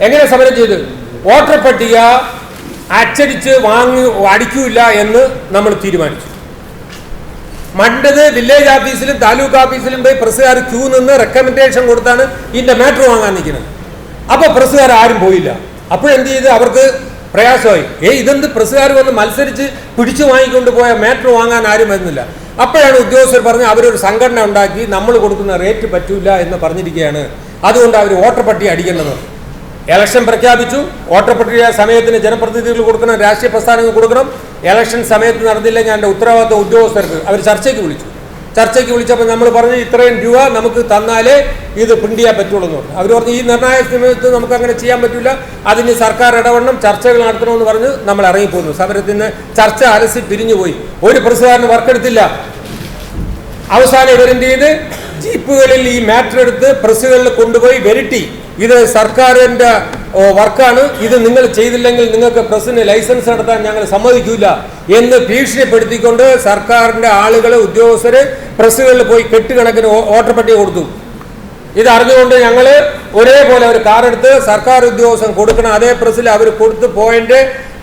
എങ്ങനെ സമരം ചെയ്തു? വോട്ടർ പട്ടിക അച്ചടിച്ച് അടിക്കൂല എന്ന് നമ്മൾ തീരുമാനിച്ചു. മണ്ടത് വില്ലേജ് ഓഫീസിലും താലൂക്ക് ഓഫീസിലും പോയി പ്രസ്സുകാർ ക്യൂ നിന്ന് റെക്കമെൻഡേഷൻ കൊടുത്താണ് ഇതിൻ്റെ മാറ്റർ വാങ്ങാൻ നിൽക്കുന്നത്. അപ്പോൾ പ്രസ്സുകാർ ആരും പോയില്ല. അപ്പോഴെന്ത് ചെയ്ത് അവർക്ക് പ്രയാസമായി. ഇതെന്ത് പ്രസ്സുകാർ വന്ന് മത്സരിച്ച് പിടിച്ചു വാങ്ങിക്കൊണ്ട് പോയ മാറ്റർ വാങ്ങാൻ ആരും വരുന്നില്ല. അപ്പോഴാണ് ഉദ്യോഗസ്ഥർ പറഞ്ഞ് അവരൊരു സംഘടന ഉണ്ടാക്കി നമ്മൾ കൊടുക്കുന്ന റേറ്റ് പറ്റൂല എന്ന് പറഞ്ഞിരിക്കുകയാണ്. അതുകൊണ്ട് അവർ വോട്ടർ പട്ടിക അടിക്കേണ്ടത്. ഇലക്ഷൻ പ്രഖ്യാപിച്ചു. വോട്ടർ പട്ടിക സമയത്തിന് ജനപ്രതിനിധികൾ കൊടുക്കണം, രാഷ്ട്രീയ പ്രസ്ഥാനങ്ങൾ കൊടുക്കണം. ഇലക്ഷൻ സമയത്ത് നടന്നില്ലെങ്കിൽ എൻ്റെ ഉത്തരവാദിത്വ ഉദ്യോഗസ്ഥർക്ക് അവർ ചർച്ചയ്ക്ക് വിളിച്ചപ്പോൾ നമ്മൾ പറഞ്ഞു ഇത്രയും രൂപ നമുക്ക് തന്നാലേ ഇത് പ്രിന്റ് ചെയ്യാൻ പറ്റുള്ളൂ എന്ന് പറഞ്ഞു. അവർ പറഞ്ഞു ഈ നിർണായക സമയത്ത് നമുക്ക് അങ്ങനെ ചെയ്യാൻ പറ്റില്ല, അതിന് സർക്കാർ ഇടപെടണം, ചർച്ചകൾ നടത്തണമെന്ന് പറഞ്ഞ് നമ്മൾ ഇറങ്ങിപ്പോന്നു. സമരത്തിന് ചർച്ച അലസി പിരിഞ്ഞുപോയി. ഒരു പ്രസ്സുകാരന് വർക്കെടുത്തില്ല. അവസാനം ഇവരെന്ത് ചെയ്ത് ജീപ്പുകളിൽ ഈ മാറ്റർ എടുത്ത് പ്രസ്സുകളിൽ കൊണ്ടുപോയി വെരിട്ടി, ഇത് സർക്കാരിൻ്റെ വർക്കാണ്, ഇത് നിങ്ങൾ ചെയ്തില്ലെങ്കിൽ നിങ്ങൾക്ക് പ്രസിന് ലൈസൻസ് നടത്താൻ ഞങ്ങൾ സമ്മതിക്കില്ല എന്ന് ഭീഷണിപ്പെടുത്തിക്കൊണ്ട് സർക്കാരിൻ്റെ ആളുകൾ ഉദ്യോഗസ്ഥർ പ്രസ്സുകളിൽ പോയി കെട്ടുകണക്കിന് വോട്ടർ പട്ടിക കൊടുത്തു. ഇത് അറിഞ്ഞുകൊണ്ട് ഞങ്ങൾ ഒരേപോലെ ഒരു കാറെടുത്ത് സർക്കാർ ഉദ്യോഗസ്ഥൻ കൊടുക്കണം അതേ പ്രസ്സിൽ അവർ കൊടുത്ത് പോയിന്റ്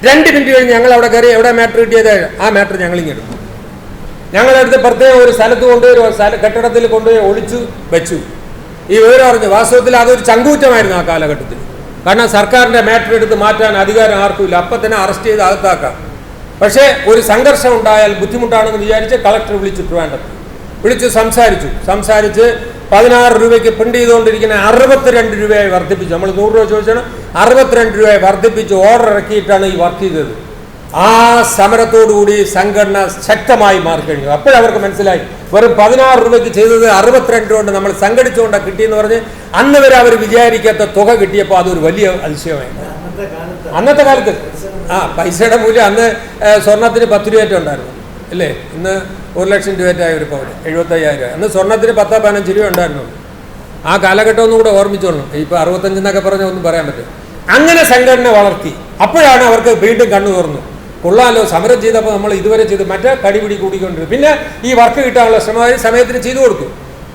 2 മിനിറ്റ് കഴിഞ്ഞ് ഞങ്ങൾ അവിടെ കയറി എവിടെ മാറ്റർ കിട്ടിയത് ആ മാറ്റർ ഞങ്ങളിങ്ങെടുത്തു. ഞങ്ങളെടുത്ത് പ്രത്യേകം ഒരു സ്ഥലത്ത് കൊണ്ടുപോയി കെട്ടിടത്തിൽ കൊണ്ടുപോയി ഒളിച്ചു വെച്ചു. ഈ വിവരം അറിഞ്ഞു. വാസ്തവത്തിൽ അതൊരു ചങ്കൂറ്റമായിരുന്നു ആ കാലഘട്ടത്തിൽ. കാരണം സർക്കാരിൻ്റെ മാറ്റർ എടുത്ത് മാറ്റാൻ അധികാരം ആർക്കുമില്ല. അപ്പം തന്നെ അറസ്റ്റ് ചെയ്ത് അകത്താക്കാം. പക്ഷേ ഒരു സംഘർഷം ഉണ്ടായാൽ ബുദ്ധിമുട്ടാണെന്ന് വിചാരിച്ച് കളക്ടർ വിളിച്ചു സംസാരിച്ച് 16 രൂപയ്ക്ക് പ്രിന്റ് ചെയ്തുകൊണ്ടിരിക്കുന്ന 62 രൂപയായി വർദ്ധിപ്പിച്ചു. നമ്മൾ 100 രൂപ ചോദിച്ചാണ് 62 രൂപയായി വർദ്ധിപ്പിച്ച് ഓർഡർ ഇറക്കിയിട്ടാണ് ഈ വർക്ക് ചെയ്തത്. ആ സമരത്തോടുകൂടി സംഘടന ശക്തമായി മാറിക്കഴിഞ്ഞു. അപ്പോഴവർക്ക് മനസ്സിലായി വെറും 16 രൂപയ്ക്ക് ചെയ്തത് 62 കൊണ്ട് നമ്മൾ സംഘടിച്ചുകൊണ്ടാണ് കിട്ടിയെന്ന് പറഞ്ഞ് അന്ന് വരെ അവർ വിചാരിക്കാത്ത തുക കിട്ടിയപ്പോൾ അതൊരു വലിയ അതിശയമായി. അന്നത്തെ കാലത്ത് പൈസയുടെ മൂല്യം അന്ന് സ്വർണത്തിന് 10 രൂപ ഉണ്ടായിരുന്നു അല്ലേ? ഇന്ന് 1 ലക്ഷം രൂപയായ ഒരു പവന് 75,000 രൂപ. അന്ന് സ്വർണത്തിന് 10-15 രൂപ ഉണ്ടായിരുന്നു. ആ കാലഘട്ടം ഒന്നും കൂടെ ഓർമ്മിച്ചോളണം. ഇപ്പോൾ 65 എന്നൊക്കെ പറഞ്ഞാൽ ഒന്നും പറയാൻ പറ്റും. അങ്ങനെ സംഘടന വളർത്തി. അപ്പോഴാണ് അവർക്ക് വീണ്ടും കണ്ണു തുറന്നു. കൊള്ളാലോ, സമരം ചെയ്തപ്പോൾ നമ്മൾ ഇതുവരെ ചെയ്ത് മറ്റേ കടിപിടി കൂടിക്കൊണ്ടിരുന്നു. പിന്നെ ഈ വർക്ക് കിട്ടാനുള്ള ശ്രമമായി സമയത്തിന് ചെയ്തു കൊടുത്തു.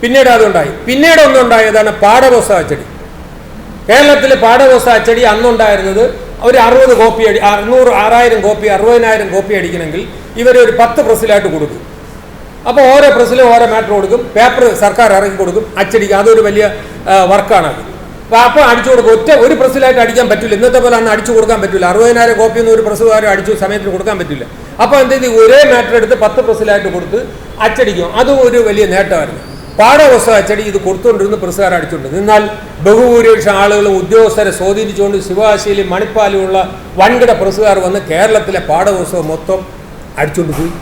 പിന്നീട് അതുണ്ടായി. പിന്നീട് ഒന്നുണ്ടായതാണ് പാഠപുസ്തക അച്ചടി. കേരളത്തിൽ പാഠപുസ്തക അച്ചടി അന്നുണ്ടായിരുന്നത് ഒരു 60 കോപ്പി 6,000 കോപ്പി 60,000 കോപ്പി അടിക്കണമെങ്കിൽ ഇവരൊരു 10 പ്രസ്സിലായിട്ട് കൊടുക്കും. അപ്പോൾ ഓരോ പ്രസ്സിലും ഓരോ മാറ്റർ കൊടുക്കും. പേപ്പർ സർക്കാർ ഇറക്കി കൊടുക്കും, അച്ചടിക്കും. അതൊരു വലിയ വർക്കാണത്. അപ്പോൾ അടിച്ചു കൊടുക്കും. ഒരു പ്രസ്സിലായിട്ട് അടിക്കാൻ പറ്റില്ല. ഇന്നത്തെ പോലെ അന്ന് അടിച്ചു കൊടുക്കാൻ പറ്റില്ല. 60,000 കോപ്പിയൊന്നും ഒരു പ്രസ്സുകാരും അടിച്ചു സമയത്തിന് കൊടുക്കാൻ പറ്റില്ല. അപ്പോൾ എന്ത് ചെയ്ത് ഒരേ മാറ്റർ എടുത്ത് 10 പ്രസ്സിലായിട്ട് കൊടുത്ത് അച്ചടിക്കും. അതും ഒരു വലിയ നേട്ടമായിരുന്നു. പാഠപുസ്തക അച്ചടി ഇത് കൊടുത്തുകൊണ്ടിരുന്ന പ്രസ്സുകാർ അടിച്ചുകൊണ്ടിരുന്നു. എന്നാൽ ബഹുഭൂരിപക്ഷം ആളുകളും ഉദ്യോഗസ്ഥരെ സ്വാധീനിച്ചുകൊണ്ട് ശിവകാശിയിലും മണിപ്പാലുമുള്ള വൻകിട പ്രസ്സുകാർ വന്ന് കേരളത്തിലെ പാഠപുസ്തകം മൊത്തം അടിച്ചുകൊണ്ട് പോയി.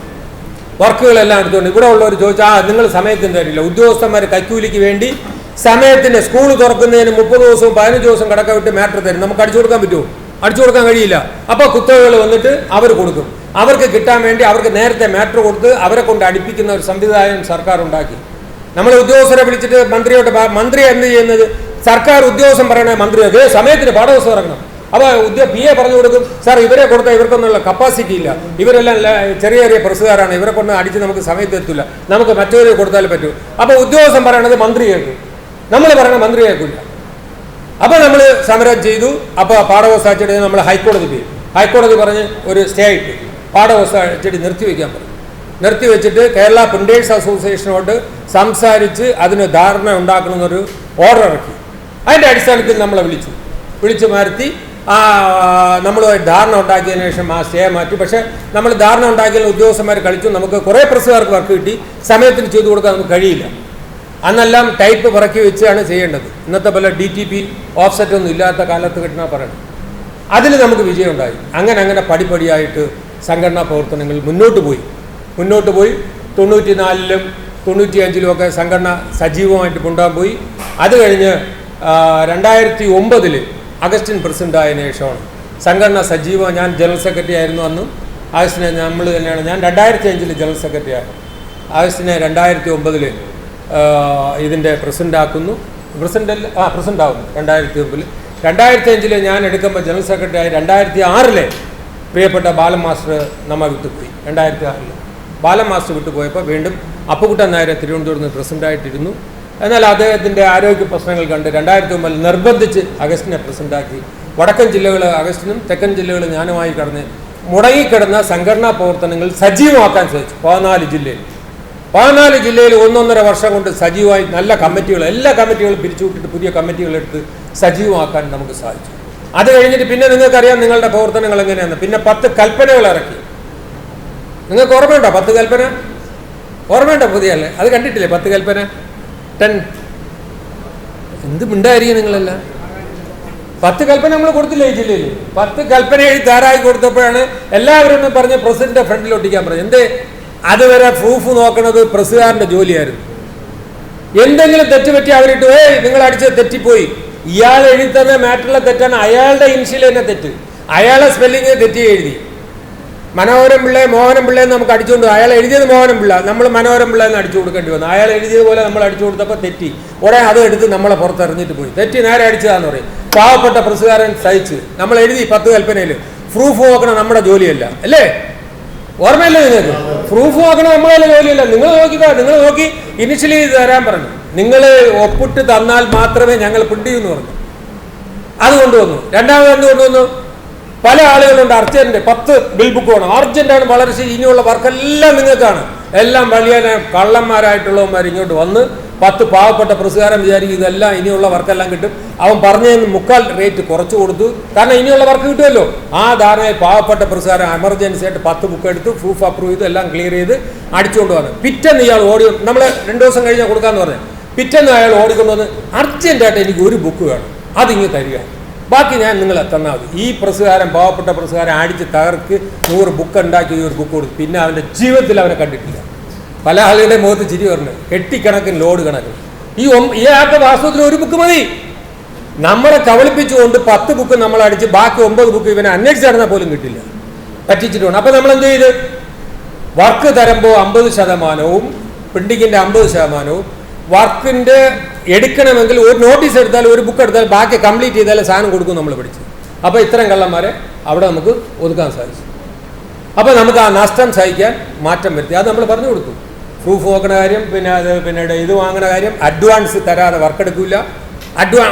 വർക്കുകളെല്ലാം എടുത്തുകൊണ്ട് ഇവിടെ ഉള്ളവർ ചോദിച്ചാൽ നിങ്ങൾ സമയത്തിന് തരില്ല. ഉദ്യോഗസ്ഥന്മാർ കൈക്കൂലിക്ക് വേണ്ടി സമയത്തിന് സ്കൂൾ തുറക്കുന്നതിന് 30 ദിവസവും 15 ദിവസം കടക്ക വിട്ട് മാറ്റർ തരും. നമുക്ക് അടിച്ചു കൊടുക്കാൻ പറ്റുമോ? അടിച്ചു കൊടുക്കാൻ കഴിയില്ല. അപ്പോൾ കുത്തകകൾ വന്നിട്ട് അവർ കൊടുക്കും. അവർക്ക് കിട്ടാൻ വേണ്ടി അവർക്ക് നേരത്തെ മാറ്റർ കൊടുത്ത് അവരെ കൊണ്ട് അടുപ്പിക്കുന്ന ഒരു സംവിധാനം സർക്കാർ ഉണ്ടാക്കി. നമ്മൾ ഉദ്യോഗസ്ഥരെ വിളിച്ചിട്ട് മന്ത്രി എന്ത് ചെയ്യുന്നത്? സർക്കാർ ഉദ്യോഗസ്ഥൻ പറയണേ മന്ത്രിയൊക്കെ സമയത്തിന് പാഠപുസ്തകം ഇറങ്ങണം. അപ്പോൾ PA പറഞ്ഞു കൊടുക്കും, സാർ ഇവരെ കൊടുത്താൽ ഇവർക്കൊന്നുള്ള കപ്പാസിറ്റി ഇല്ല, ഇവരെല്ലാം ചെറിയ പ്രസ്സുകാരാണ്, ഇവരെ കൊണ്ട് അടിച്ച് നമുക്ക് സമയത്ത് എത്തില്ല, നമുക്ക് മറ്റൊരു കൊടുത്താലേ പറ്റൂ. അപ്പോൾ ഉദ്യോഗസ്ഥൻ പറയണത് മന്ത്രി കേൾക്കും, നമ്മൾ പറയണത് മന്ത്രി കേൾക്കില്ല. അപ്പോൾ നമ്മൾ സമരം ചെയ്തു. അപ്പോൾ പാഠപുസ്തക അച്ചടി നമ്മൾ ഹൈക്കോടതി പോയി. ഹൈക്കോടതി പറഞ്ഞ് ഒരു സ്റ്റേ ഇട്ട് പാഠപുസ്തക അച്ചടി നിർത്തിവെക്കാൻ പറഞ്ഞു. നിർത്തിവെച്ചിട്ട് കേരള പ്രിന്റേഴ്സ് അസോസിയേഷനോട് സംസാരിച്ച് അതിന് ധാരണ ഉണ്ടാക്കണമെന്നൊരു ഓർഡർ ഇറക്കി. അതിൻ്റെ അടിസ്ഥാനത്തിൽ നമ്മളെ വിളിച്ചു മാറ്റി നമ്മൾ ധാരണ ഉണ്ടാക്കിയതിന് ശേഷം ആ സ്റ്റേ മാറ്റി. പക്ഷേ നമ്മൾ ധാരണ ഉണ്ടാക്കിയ ഉദ്യോഗസ്ഥന്മാർ കളിച്ചു. നമുക്ക് കുറേ പ്രസ്സുകാർക്ക് വർക്ക് കിട്ടി. സമയത്തിന് ചെയ്തു കൊടുക്കാൻ നമുക്ക് കഴിയില്ല. അന്നെല്ലാം ടൈപ്പ് പിറക്കി വെച്ചാണ് ചെയ്യേണ്ടത്. ഇന്നത്തെ പോലെ DTP ഓഫ്സെറ്റ് ഒന്നും ഇല്ലാത്ത കാലത്ത് കിട്ടണ പറയണം. അതിൽ നമുക്ക് വിജയം ഉണ്ടായി. അങ്ങനെ പടിപടിയായിട്ട് സംഘടനാ പ്രവർത്തനങ്ങൾ മുന്നോട്ട് പോയി. 94-ലും 95-ലും സംഘടന സജീവമായിട്ട് കൊണ്ടുപോകാൻ പോയി. അത് കഴിഞ്ഞ് 2009 അഗസ്റ്റിൻ പ്രസിഡൻ്റായതിനു ശേഷമാണ് സംഘടന സജീവം. ഞാൻ ജനറൽ സെക്രട്ടറി ആയിരുന്നു അന്നും. അഗസ്റ്റിനെ നമ്മൾ തന്നെയാണ്. ഞാൻ 2005 ജനറൽ സെക്രട്ടറി ആയിരുന്നു. അഗസ്റ്റിനെ 2009 ഇതിൻ്റെ പ്രസിഡൻ്റാക്കുന്നു. പ്രസിഡൻ്റാവുന്നു 2009. 2005 ഞാൻ എടുക്കുമ്പോൾ ജനറൽ സെക്രട്ടറി ആയി. 2006 പ്രിയപ്പെട്ട ബാലൻ മാസ്റ്റർ നമ്മെ വിട്ടുപോയി. 2006 ബാലൻ മാസ്റ്റർ വിട്ടുപോയപ്പോൾ വീണ്ടും അപ്പുകുട്ടൻ നായർ തിരുവനന്തപുരത്ത് നിന്ന് പ്രസിഡൻ്റായിട്ടിരുന്നു. എന്നാൽ അദ്ദേഹത്തിൻ്റെ ആരോഗ്യ പ്രശ്നങ്ങൾ കണ്ട് 2009 നിർബന്ധിച്ച് അഗസ്റ്റിനെ പ്രസിഡൻ്റാക്കി. വടക്കൻ ജില്ലകൾ അഗസ്റ്റിനും തെക്കൻ ജില്ലകൾ ഞാനുമായി കടന്ന് മുടങ്ങിക്കിടന്ന സംഘടനാ പ്രവർത്തനങ്ങൾ സജീവമാക്കാൻ സാധിച്ചു. 14 ജില്ലയിൽ 1.5 വർഷം കൊണ്ട് സജീവമായി നല്ല കമ്മിറ്റികൾ, എല്ലാ കമ്മിറ്റികളും പിരിച്ചുവിട്ടിട്ട് പുതിയ കമ്മിറ്റികളെടുത്ത് സജീവമാക്കാൻ നമുക്ക് സാധിച്ചു. അത് കഴിഞ്ഞിട്ട് പിന്നെ നിങ്ങൾക്കറിയാം നിങ്ങളുടെ പ്രവർത്തനങ്ങൾ എങ്ങനെയാണ്. പിന്നെ 10 കൽപ്പനകൾ ഇറക്കി. നിങ്ങൾക്ക് ഓർമ്മയുണ്ടോ 10 കൽപ്പന? ഓർമ്മയുണ്ടോ? പുതിയല്ലേ? അത് കണ്ടിട്ടില്ലേ 10 കൽപ്പന? 10 എന്ത് മിണ്ടായിരിക്കും നിങ്ങളെല്ലാം. 10 കൽപ്പന നമ്മൾ കൊടുത്തില്ലേ ഈ ജില്ലയിൽ? 10 കൽപ്പന എഴുതി തയ്യാറായി കൊടുത്തപ്പോഴാണ് എല്ലാവരും ഒന്ന് പറഞ്ഞ് പ്രസിഡന്റിന്റെ ഫ്രണ്ടിൽ ഒട്ടിക്കാൻ പറഞ്ഞു. എന്തേ? അതുവരെ പ്രൂഫ് നോക്കണത് പ്രസിഡന്റിന്റെ ജോലിയായിരുന്നു. എന്തെങ്കിലും തെറ്റ് പറ്റി അവരിട്ട് നിങ്ങൾ അടിച്ചത് തെറ്റിപ്പോയി. ഇയാൾ എഴുതി തന്നെ മാറ്ററിലെ തെറ്റാണ്. അയാളുടെ ഇനിഷ്യൽ തന്നെ തെറ്റ്. അയാളെ സ്പെല്ലിങ് തെറ്റി എഴുതി. മനോഹരം പിള്ള മോഹനം പിള്ള എന്ന് നമുക്ക് അടിച്ചുകൊണ്ട്, അയാൾ എഴുതിയത് മോഹനം പിള്ള, നമ്മൾ മനോഹരം പിള്ള എന്ന് അടിച്ചു കൊടുക്കേണ്ടി വന്നു. അയാൾ എഴുതിയതുപോലെ നമ്മൾ അടിച്ചു കൊടുത്തപ്പോൾ തെറ്റി. ഉടനെ അത് എടുത്ത് നമ്മളെ പുറത്തെറിഞ്ഞിട്ട് പോയി. തെറ്റി നേരെ അടിച്ചതാന്ന് പറയും. പാവപ്പെട്ട പ്രസുകാരൻ സഹിച്ച് നമ്മൾ എഴുതി 10 കൽപ്പനയിൽ പ്രൂഫ് നോക്കണം നമ്മുടെ ജോലിയല്ല അല്ലേ? ഓർമ്മയില്ലേ നിങ്ങൾക്ക്? പ്രൂഫ് നോക്കണം നമ്മളെ ജോലിയല്ല. നിങ്ങൾ നോക്കിക്കോ. നിങ്ങൾ നോക്കി ഇനിഷ്യലി തരാൻ പറഞ്ഞു. നിങ്ങൾ ഒപ്പിട്ട് തന്നാൽ മാത്രമേ ഞങ്ങൾ പ്രിന്റ് ചെയ്യുമെന്ന് പറഞ്ഞു. അത് കൊണ്ടുവന്നു. രണ്ടാമത് എന്ത് കൊണ്ടുവന്നു? പല ആളുകളുണ്ട് അർജന്റ് 10 ബിൽ ബുക്ക് വേണം. അർജന്റാണ്, വളരെ ശരി. ഇനിയുള്ള വർക്കെല്ലാം നിങ്ങൾക്കാണ്. എല്ലാം വലിയ കള്ളന്മാരായിട്ടുള്ളവന്മാർ ഇങ്ങോട്ട് വന്ന് 10 പാവപ്പെട്ട പ്രസുകാരൻ വിചാരിക്കും ഇതെല്ലാം ഇനിയുള്ള വർക്കെല്ലാം കിട്ടും. അവൻ പറഞ്ഞതിന് 3/4 റേറ്റ് കുറച്ച് കൊടുത്തു. കാരണം ഇനിയുള്ള വർക്ക് കിട്ടുമല്ലോ. ആ ധാരണയിൽ പാവപ്പെട്ട പ്രസുകാരൻ എമർജൻസി ആയിട്ട് 10 ബുക്ക് എടുത്ത് പ്രൂഫ് അപ്രൂവ് ചെയ്ത് എല്ലാം ക്ലിയർ ചെയ്ത് അടിച്ചുകൊണ്ട് വന്നു. പിറ്റേന്ന് ഇയാൾ ഓടി, നമ്മൾ 2 ദിവസം കഴിഞ്ഞാൽ കൊടുക്കാമെന്ന് പറഞ്ഞു. പിറ്റേന്ന് അയാൾ ഓടിക്കൊണ്ടുവന്ന് അർജന്റായിട്ട് എനിക്ക് ഒരു ബുക്ക് വേണം, അതിങ്ങ് തരിക, ബാക്കി ഞാൻ നിങ്ങളെ തന്നാൽ മതി. ഈ പ്രസുകാരൻ, പാവപ്പെട്ട പ്രസുകാരൻ അടിച്ച് തകർക്ക് 100 ബുക്ക് ഉണ്ടാക്കി ഒരു ബുക്ക് കൊടുത്തു. പിന്നെ അവൻ്റെ ജീവിതത്തിൽ അവനെ കണ്ടിട്ടില്ല. പല ആളുകളുടെ മുഖത്ത് ചിരി പറഞ്ഞു. കെട്ടിക്കണക്കിന് ലോഡ് കണക്കിന്. ഈ ആൾക്ക് വാസ്തവത്തിൽ ഒരു ബുക്ക് മതി. നമ്മളെ കവളിപ്പിച്ചുകൊണ്ട് 10 ബുക്ക് നമ്മൾ അടിച്ച് ബാക്കി 9 ബുക്ക് ഇവനെ അന്വേഷിച്ച് നടന്നാൽ പോലും കിട്ടില്ല. പറ്റിച്ചിട്ടുണ്ട്. അപ്പം നമ്മൾ എന്ത് ചെയ്ത് വർക്ക് തരുമ്പോൾ 50%, പ്രിന്റിങ്ങിൻ്റെ 50%, വർക്കിൻ്റെ എടുക്കണമെങ്കിൽ ഒരു നോട്ടീസ് എടുത്താൽ ഒരു ബുക്ക് എടുത്താൽ ബാക്കി കംപ്ലീറ്റ് ചെയ്താലേ സാധനം കൊടുക്കും നമ്മൾ പഠിച്ച്. അപ്പോൾ ഇത്തരം കള്ളന്മാരെ അവിടെ നമുക്ക് ഒതുക്കാൻ സാധിച്ചു. അപ്പോൾ നമുക്ക് ആ നഷ്ടം സഹിക്കാൻ മാറ്റം വരുത്തി. അത് നമ്മൾ പറഞ്ഞു കൊടുത്തു. പ്രൂഫ് നോക്കുന്ന കാര്യം, പിന്നീട് ഇത് വാങ്ങുന്ന കാര്യം, അഡ്വാൻസ് തരാതെ വർക്ക് എടുക്കില്ല.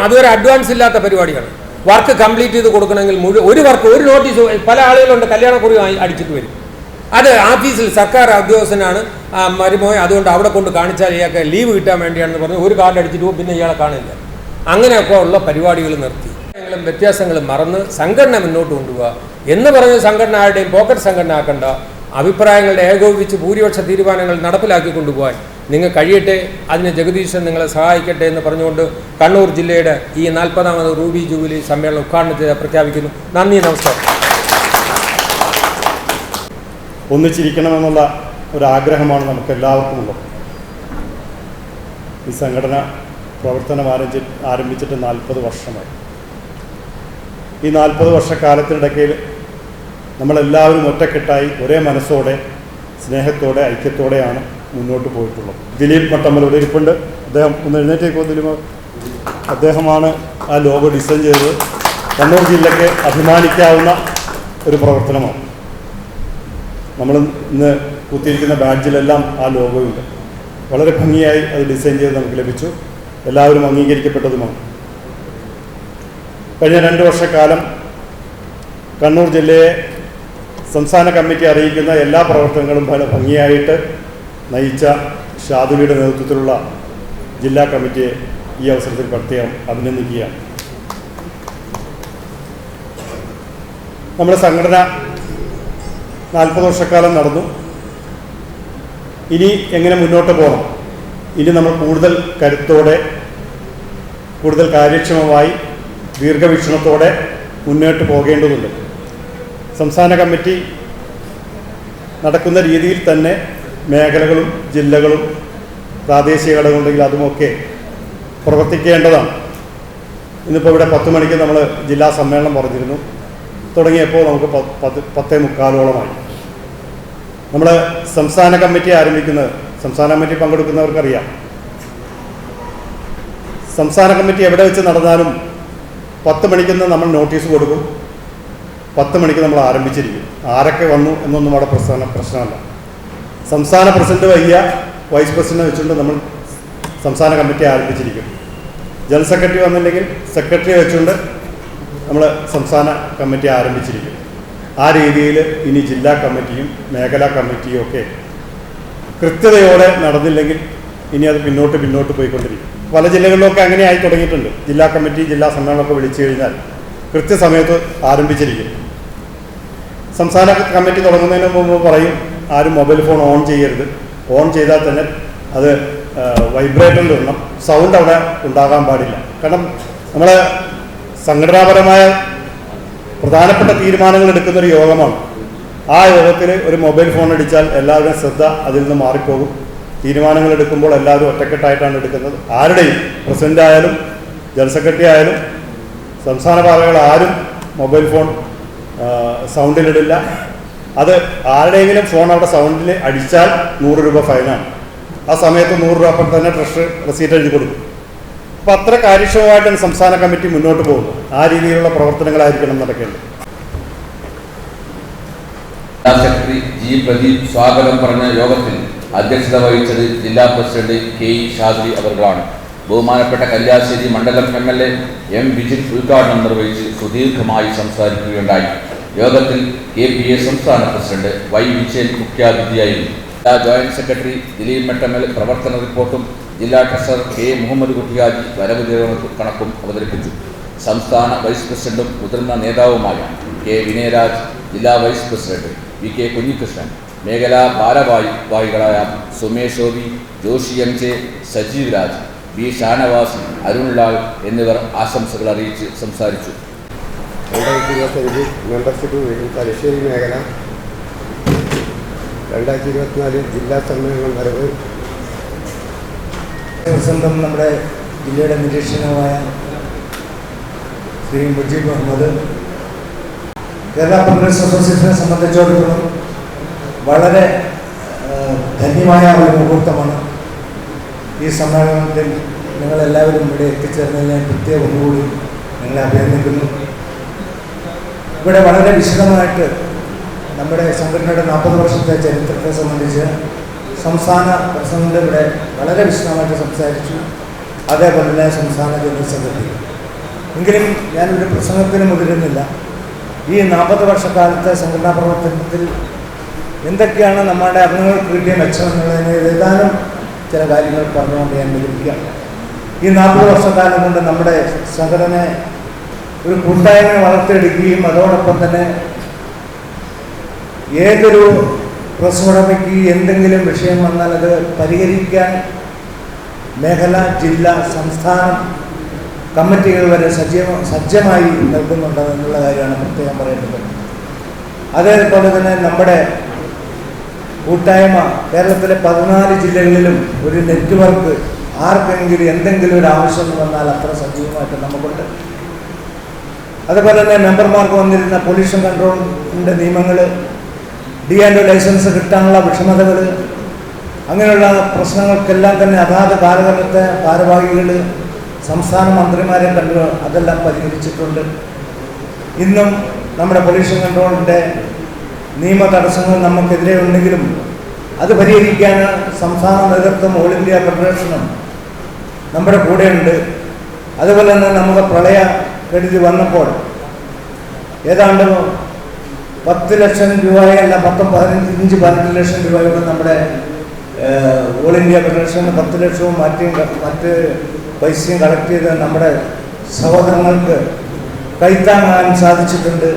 അതുവരെ അഡ്വാൻസ് ഇല്ലാത്ത പരിപാടിയാണ്. വർക്ക് കംപ്ലീറ്റ് ചെയ്ത് കൊടുക്കണമെങ്കിൽ ഒരു വർക്ക്, ഒരു നോട്ടീസ്, പല ആളുകളുണ്ട് കല്യാണക്കുറി അടിച്ചിട്ട് വരും. അത് ഓഫീസിൽ സർക്കാർ ഉദ്യോഗസ്ഥനാണ് മരുമോൻ, അതുകൊണ്ട് അവിടെ കൊണ്ട് കാണിച്ചാൽ ഇയാൾക്ക് ലീവ് കിട്ടാൻ വേണ്ടിയാണെന്ന് പറഞ്ഞ് ഒരു കാർഡ് അടിച്ചിട്ട് പോകും, പിന്നെ ഇയാളെ കാണില്ല. അങ്ങനെയൊക്കെ ഉള്ള പരിപാടികൾ നിർത്തി വ്യത്യാസങ്ങളും മറന്ന് സംഘടന മുന്നോട്ട് കൊണ്ടുപോകുക എന്ന് പറഞ്ഞ് സംഘടന ആരുടെയും പോക്കറ്റ് സംഘടന ആക്കണ്ട. അഭിപ്രായങ്ങളുടെ ഏകോപിച്ച് ഭൂരിപക്ഷ തീരുമാനങ്ങൾ നടപ്പിലാക്കി കൊണ്ടുപോകാൻ നിങ്ങൾ കഴിയട്ടെ. അതിന് ജഗദീശൻ നിങ്ങളെ സഹായിക്കട്ടെ എന്ന് പറഞ്ഞുകൊണ്ട് കണ്ണൂർ ജില്ലയുടെ ഈ 40ാമത് റൂബി ജൂബിലി സമ്മേളനം ഉദ്ഘാടനം ചെയ്ത് പ്രഖ്യാപിക്കുന്നു. നന്ദി, നമസ്കാരം. ഒന്നിച്ചിരിക്കണമെന്നുള്ള ഒരാഗ്രഹമാണ് നമുക്കെല്ലാവർക്കും ഉള്ളത്. ഈ സംഘടന പ്രവർത്തനം ആരംഭിച്ചിട്ട് 40 വർഷമായി. ഈ 40 വർഷക്കാലത്തിനിടയ്ക്ക് നമ്മളെല്ലാവരും ഒറ്റക്കെട്ടായി ഒരേ മനസ്സോടെ, സ്നേഹത്തോടെ, ഐക്യത്തോടെയാണ് മുന്നോട്ട് പോയിട്ടുള്ളത്. ദിലീപ് മട്ടമ്മലോട് ഇരിപ്പുണ്ട്. അദ്ദേഹം ഒന്ന് എഴുന്നേറ്റേക്കോ ദിലീപ്. അദ്ദേഹമാണ് ആ ലോഗോ ഡിസൈൻ ചെയ്തത്. കണ്ണൂർ ജില്ലയ്ക്ക് അഭിമാനിക്കാവുന്ന ഒരു പ്രവർത്തനമാണ്. നമ്മൾ ഇന്ന് കുത്തിയിരിക്കുന്ന ബാഡ്ജിലെല്ലാം ആ ലോഗോയുണ്ട്. വളരെ ഭംഗിയായി അത് ഡിസൈൻ ചെയ്ത് നമുക്ക് ലഭിച്ചു. എല്ലാവരും അംഗീകരിക്കപ്പെട്ടതുമാണ്. കഴിഞ്ഞ 2 വർഷക്കാലം കണ്ണൂർ ജില്ലയെ സംസ്ഥാന കമ്മിറ്റി അറിയിക്കുന്ന എല്ലാ പ്രവർത്തനങ്ങളും വളരെ ഭംഗിയായിട്ട് നയിച്ച ഷാദുലിയുടെ നേതൃത്വത്തിലുള്ള ജില്ലാ കമ്മിറ്റിയെ ഈ അവസരത്തിൽ പ്രത്യേകം അഭിനന്ദിക്കുകയാണ്. നമ്മുടെ സംഘടന 40 വർഷക്കാലം നടന്നു. ഇനി എങ്ങനെ മുന്നോട്ട് പോകണം? ഇനി നമ്മൾ കൂടുതൽ കരുത്തോടെ, കൂടുതൽ കാര്യക്ഷമമായി, ദീർഘവീക്ഷണത്തോടെ മുന്നോട്ട് പോകേണ്ടതുണ്ട്. സംസ്ഥാന കമ്മിറ്റി നടക്കുന്ന രീതിയിൽ തന്നെ മേഖലകളും ജില്ലകളും പ്രാദേശിക ഘടകമുണ്ടെങ്കിൽ അതുമൊക്കെ പ്രവർത്തിക്കേണ്ടതാണ്. ഇന്നിപ്പോൾ ഇവിടെ 10 മണിക്ക് നമ്മൾ ജില്ലാ സമ്മേളനം പറഞ്ഞിരുന്നു. തുടങ്ങിയപ്പോൾ നമുക്ക് 10:15 നമ്മൾ സംസ്ഥാന കമ്മിറ്റി ആരംഭിക്കുന്നത്, സംസ്ഥാന കമ്മിറ്റി പങ്കെടുക്കുന്നവർക്കറിയാം, സംസ്ഥാന കമ്മിറ്റി എവിടെ വെച്ച് നടന്നാലും 10 മണിക്കെന്ന് നമ്മൾ നോട്ടീസ് കൊടുക്കും, 10 മണിക്ക് നമ്മൾ ആരംഭിച്ചിരിക്കും. ആരൊക്കെ വന്നു എന്നൊന്നും അവിടെ പ്രശ്നമല്ല. സംസ്ഥാന പ്രസിഡന്റ് വൈസ് പ്രസിഡന്റ് വെച്ചുകൊണ്ട് നമ്മൾ സംസ്ഥാന കമ്മിറ്റി ആരംഭിച്ചിരിക്കും. ജനറൽ സെക്രട്ടറി വന്നില്ലെങ്കിൽ സെക്രട്ടറി വെച്ചുകൊണ്ട് നമ്മൾ സംസ്ഥാന കമ്മിറ്റി ആരംഭിച്ചിരിക്കും. ആ രീതിയിൽ ഇനി ജില്ലാ കമ്മിറ്റിയും മേഖലാ കമ്മിറ്റിയും ഒക്കെ കൃത്യതയോടെ നടന്നില്ലെങ്കിൽ ഇനി അത് പിന്നോട്ട് പോയിക്കൊണ്ടിരിക്കും. പല ജില്ലകളിലൊക്കെ അങ്ങനെ ആയി തുടങ്ങിയിട്ടുണ്ട്. ജില്ലാ കമ്മിറ്റി ജില്ലാ സമ്മേളനമൊക്കെ വിളിച്ചു കഴിഞ്ഞാൽ കൃത്യസമയത്ത് ആരംഭിച്ചിരിക്കും. സംസ്ഥാന കമ്മിറ്റി തുടങ്ങുന്നതിന് മുമ്പ് പറയും ആരും മൊബൈൽ ഫോൺ ഓൺ ചെയ്യരുത്, ഓൺ ചെയ്താൽ തന്നെ അത് വൈബ്രേറ്ററിൽ ഇടണം, സൗണ്ട് അവിടെ ഉണ്ടാകാൻ പാടില്ല. കാരണം നമ്മളെ സംഘടനാപരമായ പ്രധാനപ്പെട്ട തീരുമാനങ്ങൾ എടുക്കുന്നൊരു യോഗമാണ്. ആ യോഗത്തിൽ ഒരു മൊബൈൽ ഫോൺ അടിച്ചാൽ എല്ലാവരുടെയും ശ്രദ്ധ അതിൽ നിന്ന് മാറിപ്പോകും. തീരുമാനങ്ങൾ എടുക്കുമ്പോൾ എല്ലാവരും ഒറ്റക്കെട്ടായിട്ടാണ് എടുക്കുന്നത്. ആരുടെയും പ്രസിഡന്റ് ആയാലും ജനറൽ സെക്രട്ടറി ആയാലും സംസ്ഥാന പാതകൾ ആരും മൊബൈൽ ഫോൺ സൗണ്ടിലിടില്ല. അത് ആരുടെയെങ്കിലും ഫോൺ അവിടെ സൗണ്ടിൽ അടിച്ചാൽ 100 രൂപ ഫൈനാണ്. ആ സമയത്ത് 100 രൂപ അപ്പം തന്നെ ട്രഷറി റെസീറ്റ് എഴുതി കൊടുക്കും. അപ്പോൾ അത്ര കാര്യക്ഷമമായിട്ടാണ് സംസ്ഥാന കമ്മിറ്റി മുന്നോട്ട് പോകുന്നത്. ആ രീതിയിലുള്ള പ്രവർത്തനങ്ങളായിരിക്കണം നടക്കേണ്ടത്. സെക്രട്ടറി ജി പ്രദീപ് സ്വാഗതം പറഞ്ഞ യോഗത്തിൽ അധ്യക്ഷത വഹിച്ചത് ജില്ലാ പ്രസിഡന്റ് കെ ഇ ഷാദ്രി അവർകളാണ്. ബഹുമാനപ്പെട്ട കല്യാശ്ശേരി മണ്ഡലം MLA M വിജിൻ ഉദ്ഘാടനം നിർവഹിച്ച് സുദീർഘമായി സംസാരിക്കുകയുണ്ടായി. യോഗത്തിൽ KPA സംസ്ഥാന പ്രസിഡന്റ് Y വിജയൻ മുഖ്യാതിഥിയായിരുന്നു. ജില്ലാ ജോയിന്റ് സെക്രട്ടറി ദിലീപ് മെട്ടമൽ പ്രവർത്തന റിപ്പോർട്ടും ജില്ലാ ട്രഷറർ K മുഹമ്മദ് കുട്ടിയാജി വരവ് കണക്കും അവതരിപ്പിച്ചു. സംസ്ഥാന വൈസ് പ്രസിഡന്റും മുതിർന്ന നേതാവുമായ K വിനയരാജ്, ജില്ലാ വൈസ് പ്രസിഡന്റ് VK കുഞ്ഞികൃഷ്ണൻ, മേഖലാ ഭാരവാഹികളായ Sumesh OB, Joshi MJ, Sajeev Raj, B Shanavas, Arunlal എന്നിവർ ആശംസകൾ അറിയിച്ച് സംസാരിച്ചു. 2025 മെമ്പർഷിപ്പ് വീണ്ടും തലശ്ശേരി മേഖല 2024 ജില്ലാ സമ്മേളനം വരവ്. സ്വന്തം നമ്മുടെ ജില്ലയുടെ നിരീക്ഷകനായ ശ്രീ മുജീബ് മുഹമ്മദ്, കേരള കോൺഗ്രസ് അസോസിയേഷനെ സംബന്ധിച്ചിടത്തോളം വളരെ ധന്യമായ ഒരു മുഹൂർത്തമാണ്. ഈ സമ്മേളനത്തിൽ നിങ്ങളെല്ലാവരും ഇവിടെ എത്തിച്ചേർന്നതിൽ ഞാൻ പ്രത്യേകം ഒന്നുകൂടി നിങ്ങളെ അഭിനന്ദിക്കുന്നു. ഇവിടെ വളരെ വിശദമായിട്ട് നമ്മുടെ സംഘടനയുടെ 40 വർഷത്തെ ചരിത്രത്തെ സംബന്ധിച്ച് സംസ്ഥാന പ്രസിഡന്റ് ഇവിടെ വളരെ വിശദമായിട്ട് സംസാരിച്ചു. അതേപോലെ തന്നെ സംസ്ഥാന ജനറൽ സെക്രട്ടറി. എങ്കിലും ഞാനൊരു പ്രസംഗത്തിന് മുതിരുന്നില്ല. ഈ 40 വർഷക്കാലത്തെ സംഘടനാ പ്രവർത്തനത്തിൽ എന്തൊക്കെയാണ് നമ്മുടെ അംഗങ്ങൾക്ക് കിട്ടിയ മെച്ചം എന്നുള്ളതിന് ഏതാനും ചില കാര്യങ്ങൾ പറഞ്ഞുകൊണ്ട് ഞാൻ വിവരിക്കാം. ഈ 40 വർഷക്കാലം കൊണ്ട് നമ്മുടെ സംഘടനയെ ഒരു കൂട്ടായ്മ വളർത്തിയെടുക്കുകയും അതോടൊപ്പം തന്നെ ഏതൊരു പ്രസ് ഉടമയ്ക്ക് എന്തെങ്കിലും വിഷയം വന്നാൽ അത് പരിഹരിക്കാൻ മേഖല, ജില്ല, സംസ്ഥാനം കമ്മിറ്റികൾ വരെ സജ്ജമായി നിൽക്കുന്നുണ്ട് എന്നുള്ള കാര്യമാണ് പ്രത്യേകം പറയേണ്ടത്. അതേപോലെ തന്നെ നമ്മുടെ കൂട്ടായ്മ കേരളത്തിലെ 14 ജില്ലകളിലും ഒരു നെറ്റ്വർക്ക്, ആർക്കെങ്കിലും എന്തെങ്കിലും ഒരു ആവശ്യം വന്നാൽ അത്ര സജീവമായിട്ട് നമുക്കുണ്ട്. അതുപോലെ തന്നെ മെമ്പർമാർക്ക് വന്നിരുന്ന പൊല്യൂഷൻ കൺട്രോളിൻ്റെ നിയമങ്ങൾ, D&O ലൈസൻസ് കിട്ടാനുള്ള വിഷമതകൾ, അങ്ങനെയുള്ള പ്രശ്നങ്ങൾക്കെല്ലാം തന്നെ അതാത് കാലഘട്ടത്തെ ഭാരവാഹികൾ സംസ്ഥാന മന്ത്രിമാരെ കണ്ടു അതെല്ലാം പരിഹരിച്ചിട്ടുണ്ട്. ഇന്നും നമ്മുടെ പൊല്യൂഷൻ കൺട്രോളിൻ്റെ നിയമ തടസ്സങ്ങൾ നമുക്കെതിരെ ഉണ്ടെങ്കിലും അത് പരിഹരിക്കാൻ സംസ്ഥാന നേതൃത്വം ഓൾ ഇന്ത്യ ഫെഡറേഷനും നമ്മുടെ കൂടെയുണ്ട്. അതുപോലെ തന്നെ നമുക്ക് പ്രളയ കെടുതി വന്നപ്പോൾ ഏതാണ്ട് 10 ലക്ഷം രൂപയല്ല, 15 ലക്ഷം രൂപയോട് നമ്മുടെ ഓൾ ഇന്ത്യ ഫെഡറേഷന് 10 ലക്ഷവും മറ്റ് പൈസയും കളക്ട് ചെയ്ത് നമ്മുടെ സഹോദരങ്ങൾക്ക് കൈത്താങ്ങാൻ സാധിച്ചിട്ടുണ്ട്.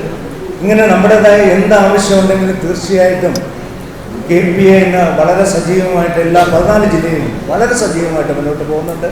ഇങ്ങനെ നമ്മുടേതായ എന്താവശ്യമുണ്ടെങ്കിലും തീർച്ചയായിട്ടും KPA ഇന്ന് വളരെ സജീവമായിട്ട് എല്ലാ 14 ജില്ലയിലും വളരെ സജീവമായിട്ട് മുന്നോട്ട് പോകുന്നുണ്ട്.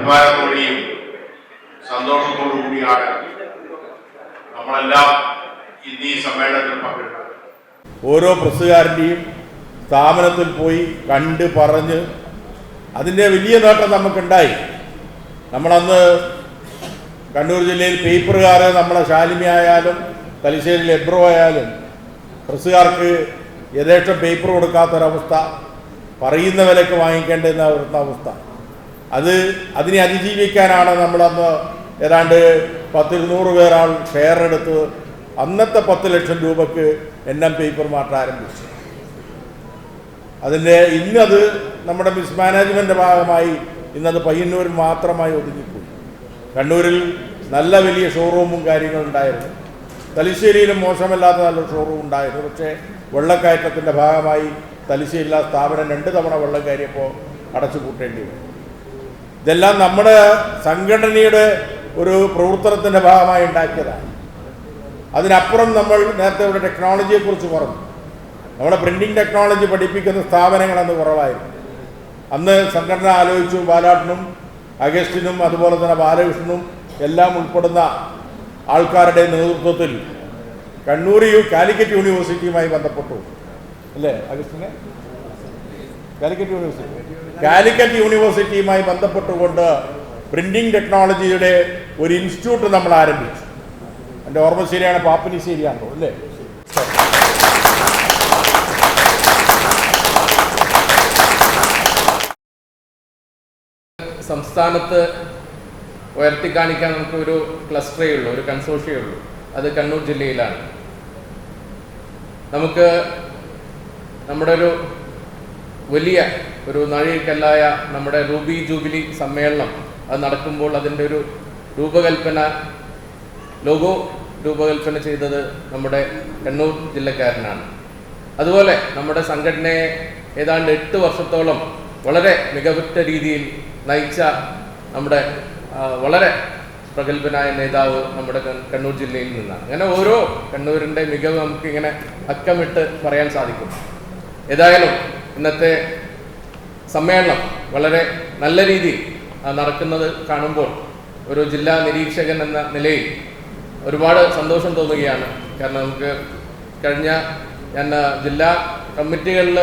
അഭിമാനത്തോടെയും സന്തോഷത്തോടു കൂടിയാണ് നമ്മളെല്ലാം ഇന്ന് ഈ സമ്മേളനത്തിൽ പങ്കെടുക്കുന്നത്. ഓരോ പ്രസ്സുകാരൻ്റെയും സ്ഥാപനത്തിൽ പോയി കണ്ട് പറഞ്ഞ് അതിൻ്റെ വലിയ നേട്ടം നമുക്കുണ്ടായി. നമ്മളന്ന് കണ്ണൂർ ജില്ലയിൽ പേപ്പറുകാർ നമ്മളെ ശാലിനി ആയാലും തലശ്ശേരിയിൽ എബ്രോ ആയാലും പ്രസ്സുകാർക്ക് യഥേഷ്ടം പേപ്പർ കൊടുക്കാത്തൊരവസ്ഥ, പറയുന്ന വിലക്ക് വാങ്ങിക്കേണ്ടുന്ന അവസ്ഥ. അതിനെ അതിജീവിക്കാനാണ് നമ്മളന്ന് ഏതാണ്ട് 10-200 പേരാൾ ഷെയർ എടുത്ത് അന്നത്തെ 10 ലക്ഷം രൂപയ്ക്ക് NM പേപ്പർ മാർട്ട് ആരംഭിച്ചു. അതിൻ്റെ ഇന്നത് നമ്മുടെ മിസ്മാനേജ്മെൻ്റ് ഭാഗമായി ഇന്നത് പയ്യന്നൂരിൽ മാത്രമായി ഒതുങ്ങിപ്പോയി. കണ്ണൂരിൽ നല്ല വലിയ ഷോറൂമും കാര്യങ്ങളുണ്ടായിരുന്നു. തലശ്ശേരിയിലും മോശമല്ലാത്ത നല്ല ഷോറൂം ഉണ്ടായിരുന്നു. പക്ഷേ വെള്ളക്കയറ്റത്തിൻ്റെ ഭാഗമായി തലശ്ശേരിയിലെ സ്ഥാപനം 2 തവണ വെള്ളം കയറിയപ്പോൾ അടച്ചു പൂട്ടേണ്ടി വന്നു. ഇതെല്ലാം നമ്മുടെ സംഘടനയുടെ ഒരു പ്രവർത്തനത്തിൻ്റെ ഭാഗമായി ഉണ്ടാക്കിയതാണ്. അതിനപ്പുറം നമ്മൾ നേരത്തെ ഇവിടെ ടെക്നോളജിയെക്കുറിച്ച് പറഞ്ഞു. നമ്മുടെ പ്രിൻറ്റിംഗ് ടെക്നോളജി പഠിപ്പിക്കുന്ന സ്ഥാപനങ്ങൾ അന്ന് കുറവായിരുന്നു. അന്ന് സംഘടന ആലോചിച്ചു. ബാലാട്ടനും അഗസ്റ്റിനും അതുപോലെ തന്നെ ബാലകൃഷ്ണനും എല്ലാം ഉൾപ്പെടുന്ന ആൾക്കാരുടെ നേതൃത്വത്തിൽ കണ്ണൂർ കാലിക്കറ്റ് യൂണിവേഴ്സിറ്റിയുമായി ബന്ധപ്പെട്ടു. അല്ലേ അഗസ്റ്റിനെ? കാലിക്കറ്റ് യൂണിവേഴ്സിറ്റിയുമായി ബന്ധപ്പെട്ടുകൊണ്ട് പ്രിൻറ്റിംഗ് ടെക്നോളജിയുടെ ഒരു ഇൻസ്റ്റിറ്റ്യൂട്ട് നമ്മൾ ആരംഭിച്ചു. എൻ്റെ ഓർമ്മ ശരിയാണ്, പാപ്പനിശ്ശേരിയാണോ അല്ലേ? സംസ്ഥാനത്ത് ഉയർത്തിക്കാണിക്കാൻ നമുക്കൊരു ക്ലസ്റ്ററേ ഉള്ളൂ, ഒരു കൺസോർഷ്യേ ഉള്ളൂ. അത് കണ്ണൂർ ജില്ലയിലാണ്. നമുക്ക് നമ്മുടെ ഒരു വലിയ ഒരു നാഴികക്കല്ലായ നമ്മുടെ റൂബി ജൂബിലി സമ്മേളനം അത് നടക്കുമ്പോൾ അതിൻ്റെ ഒരു ലോഗോ രൂപകൽപ്പന ചെയ്തത് നമ്മുടെ കണ്ണൂർ ജില്ലക്കാരനാണ്. അതുപോലെ നമ്മുടെ സംഘടനയെ ഏതാണ്ട് 8 വർഷത്തോളം വളരെ മികവുറ്റ രീതിയിൽ നയിച്ച നമ്മുടെ വളരെ പ്രഗത്ഭനായ നേതാവ് നമ്മുടെ കണ്ണൂർ ജില്ലയിൽ നിന്നാണ്. അങ്ങനെ ഓരോ കണ്ണൂരിൻ്റെ മികവ് നമുക്കിങ്ങനെ അക്കമിട്ട് പറയാൻ സാധിക്കും. ഏതായാലും ഇന്നത്തെ സമ്മേളനം വളരെ നല്ല രീതിയിൽ നടക്കുന്നത് കാണുമ്പോൾ ഒരു ജില്ലാ നിരീക്ഷകൻ എന്ന നിലയിൽ ഒരുപാട് സന്തോഷം തോന്നുകയാണ്. കാരണം നമുക്ക് ഞാൻ ജില്ലാ കമ്മിറ്റികളിൽ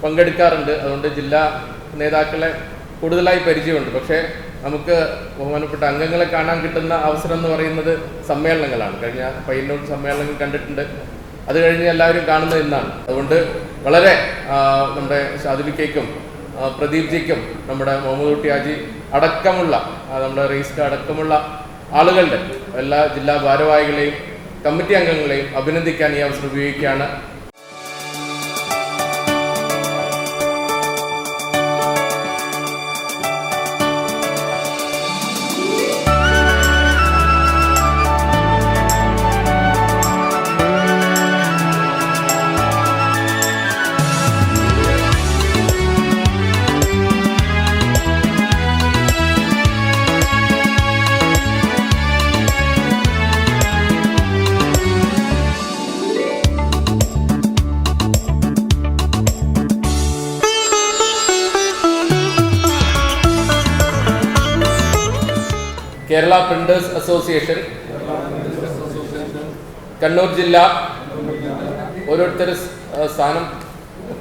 പങ്കെടുക്കാറുണ്ട്. അതുകൊണ്ട് ജില്ലാ നേതാക്കളെ കൂടുതലായി പരിചയമുണ്ട്. പക്ഷേ നമുക്ക് ബഹുമാനപ്പെട്ട അംഗങ്ങളെ കാണാൻ കിട്ടുന്ന അവസരം എന്ന് പറയുന്നത് സമ്മേളനങ്ങളാണ്. കഴിഞ്ഞ പയ്യന്നൂർ സമ്മേളനങ്ങൾ കണ്ടിട്ടുണ്ട്. അത് കഴിഞ്ഞ് എല്ലാവരും കാണുന്നത് ഇന്നാണ്. അതുകൊണ്ട് വളരെ നമ്മുടെ ഷാദുലിക്കും പ്രദീപ് ജിക്കും നമ്മുടെ മുഹമ്മദ് കുട്ടി ഹാജി അടക്കമുള്ള നമ്മുടെ റെയ്സ്ക അടക്കമുള്ള ആളുകളുടെ എല്ലാ ജില്ലാ ഭാരവാഹികളെയും കമ്മിറ്റി അംഗങ്ങളെയും അഭിനന്ദിക്കാൻ ഈ അവസരം ഉപയോഗിക്കുകയാണ്. കേരള പ്രിന്റേഴ്സ് അസോസിയേഷൻ, കണ്ണൂർ ജില്ല, ഓരോരുത്തർ സ്ഥാനം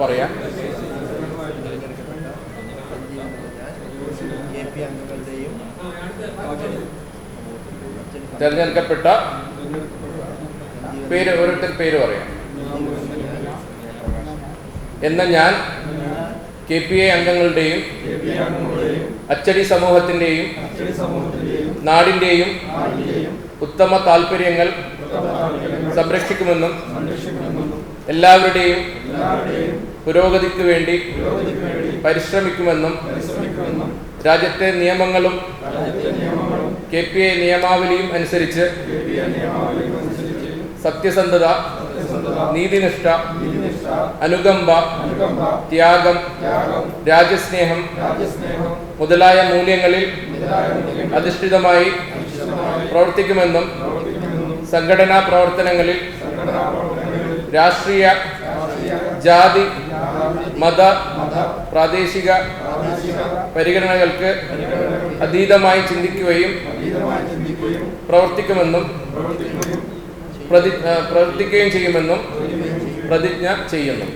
പറയാം. തെരഞ്ഞെടുക്കപ്പെട്ട പേര് ഓരോരുത്തർ പേര് പറയാം. എന്ന ഞാൻ KPA അംഗങ്ങളുടെയും അച്ചടി സമൂഹത്തിൻ്റെയും നാടിൻ്റെയും ഉത്തമ താൽപ്പര്യങ്ങൾ സംരക്ഷിക്കുമെന്നും എല്ലാവരുടെയും പുരോഗതിക്ക് വേണ്ടി പരിശ്രമിക്കുമെന്നും രാജ്യത്തെ നിയമങ്ങളും KPA നിയമാവലിയും അനുസരിച്ച് സത്യസന്ധത, നീതിനിഷ്ഠ, അനുകമ്പ, ത്യാഗം, രാജ്യസ്നേഹം മുതലായ മൂല്യങ്ങളിൽ അധിഷ്ഠിതമായി പ്രവർത്തിക്കുമെന്നും സംഘടനാ പ്രവർത്തനങ്ങളിൽ രാഷ്ട്രീയ, ജാതി, മത പ്രാദേശിക പരിഗണനകൾക്ക് അതീതമായി ചിന്തിക്കുകയും പ്രവർത്തിക്കുകയും ചെയ്യുമെന്നും പ്രതിജ്ഞ ചെയ്യുന്നു.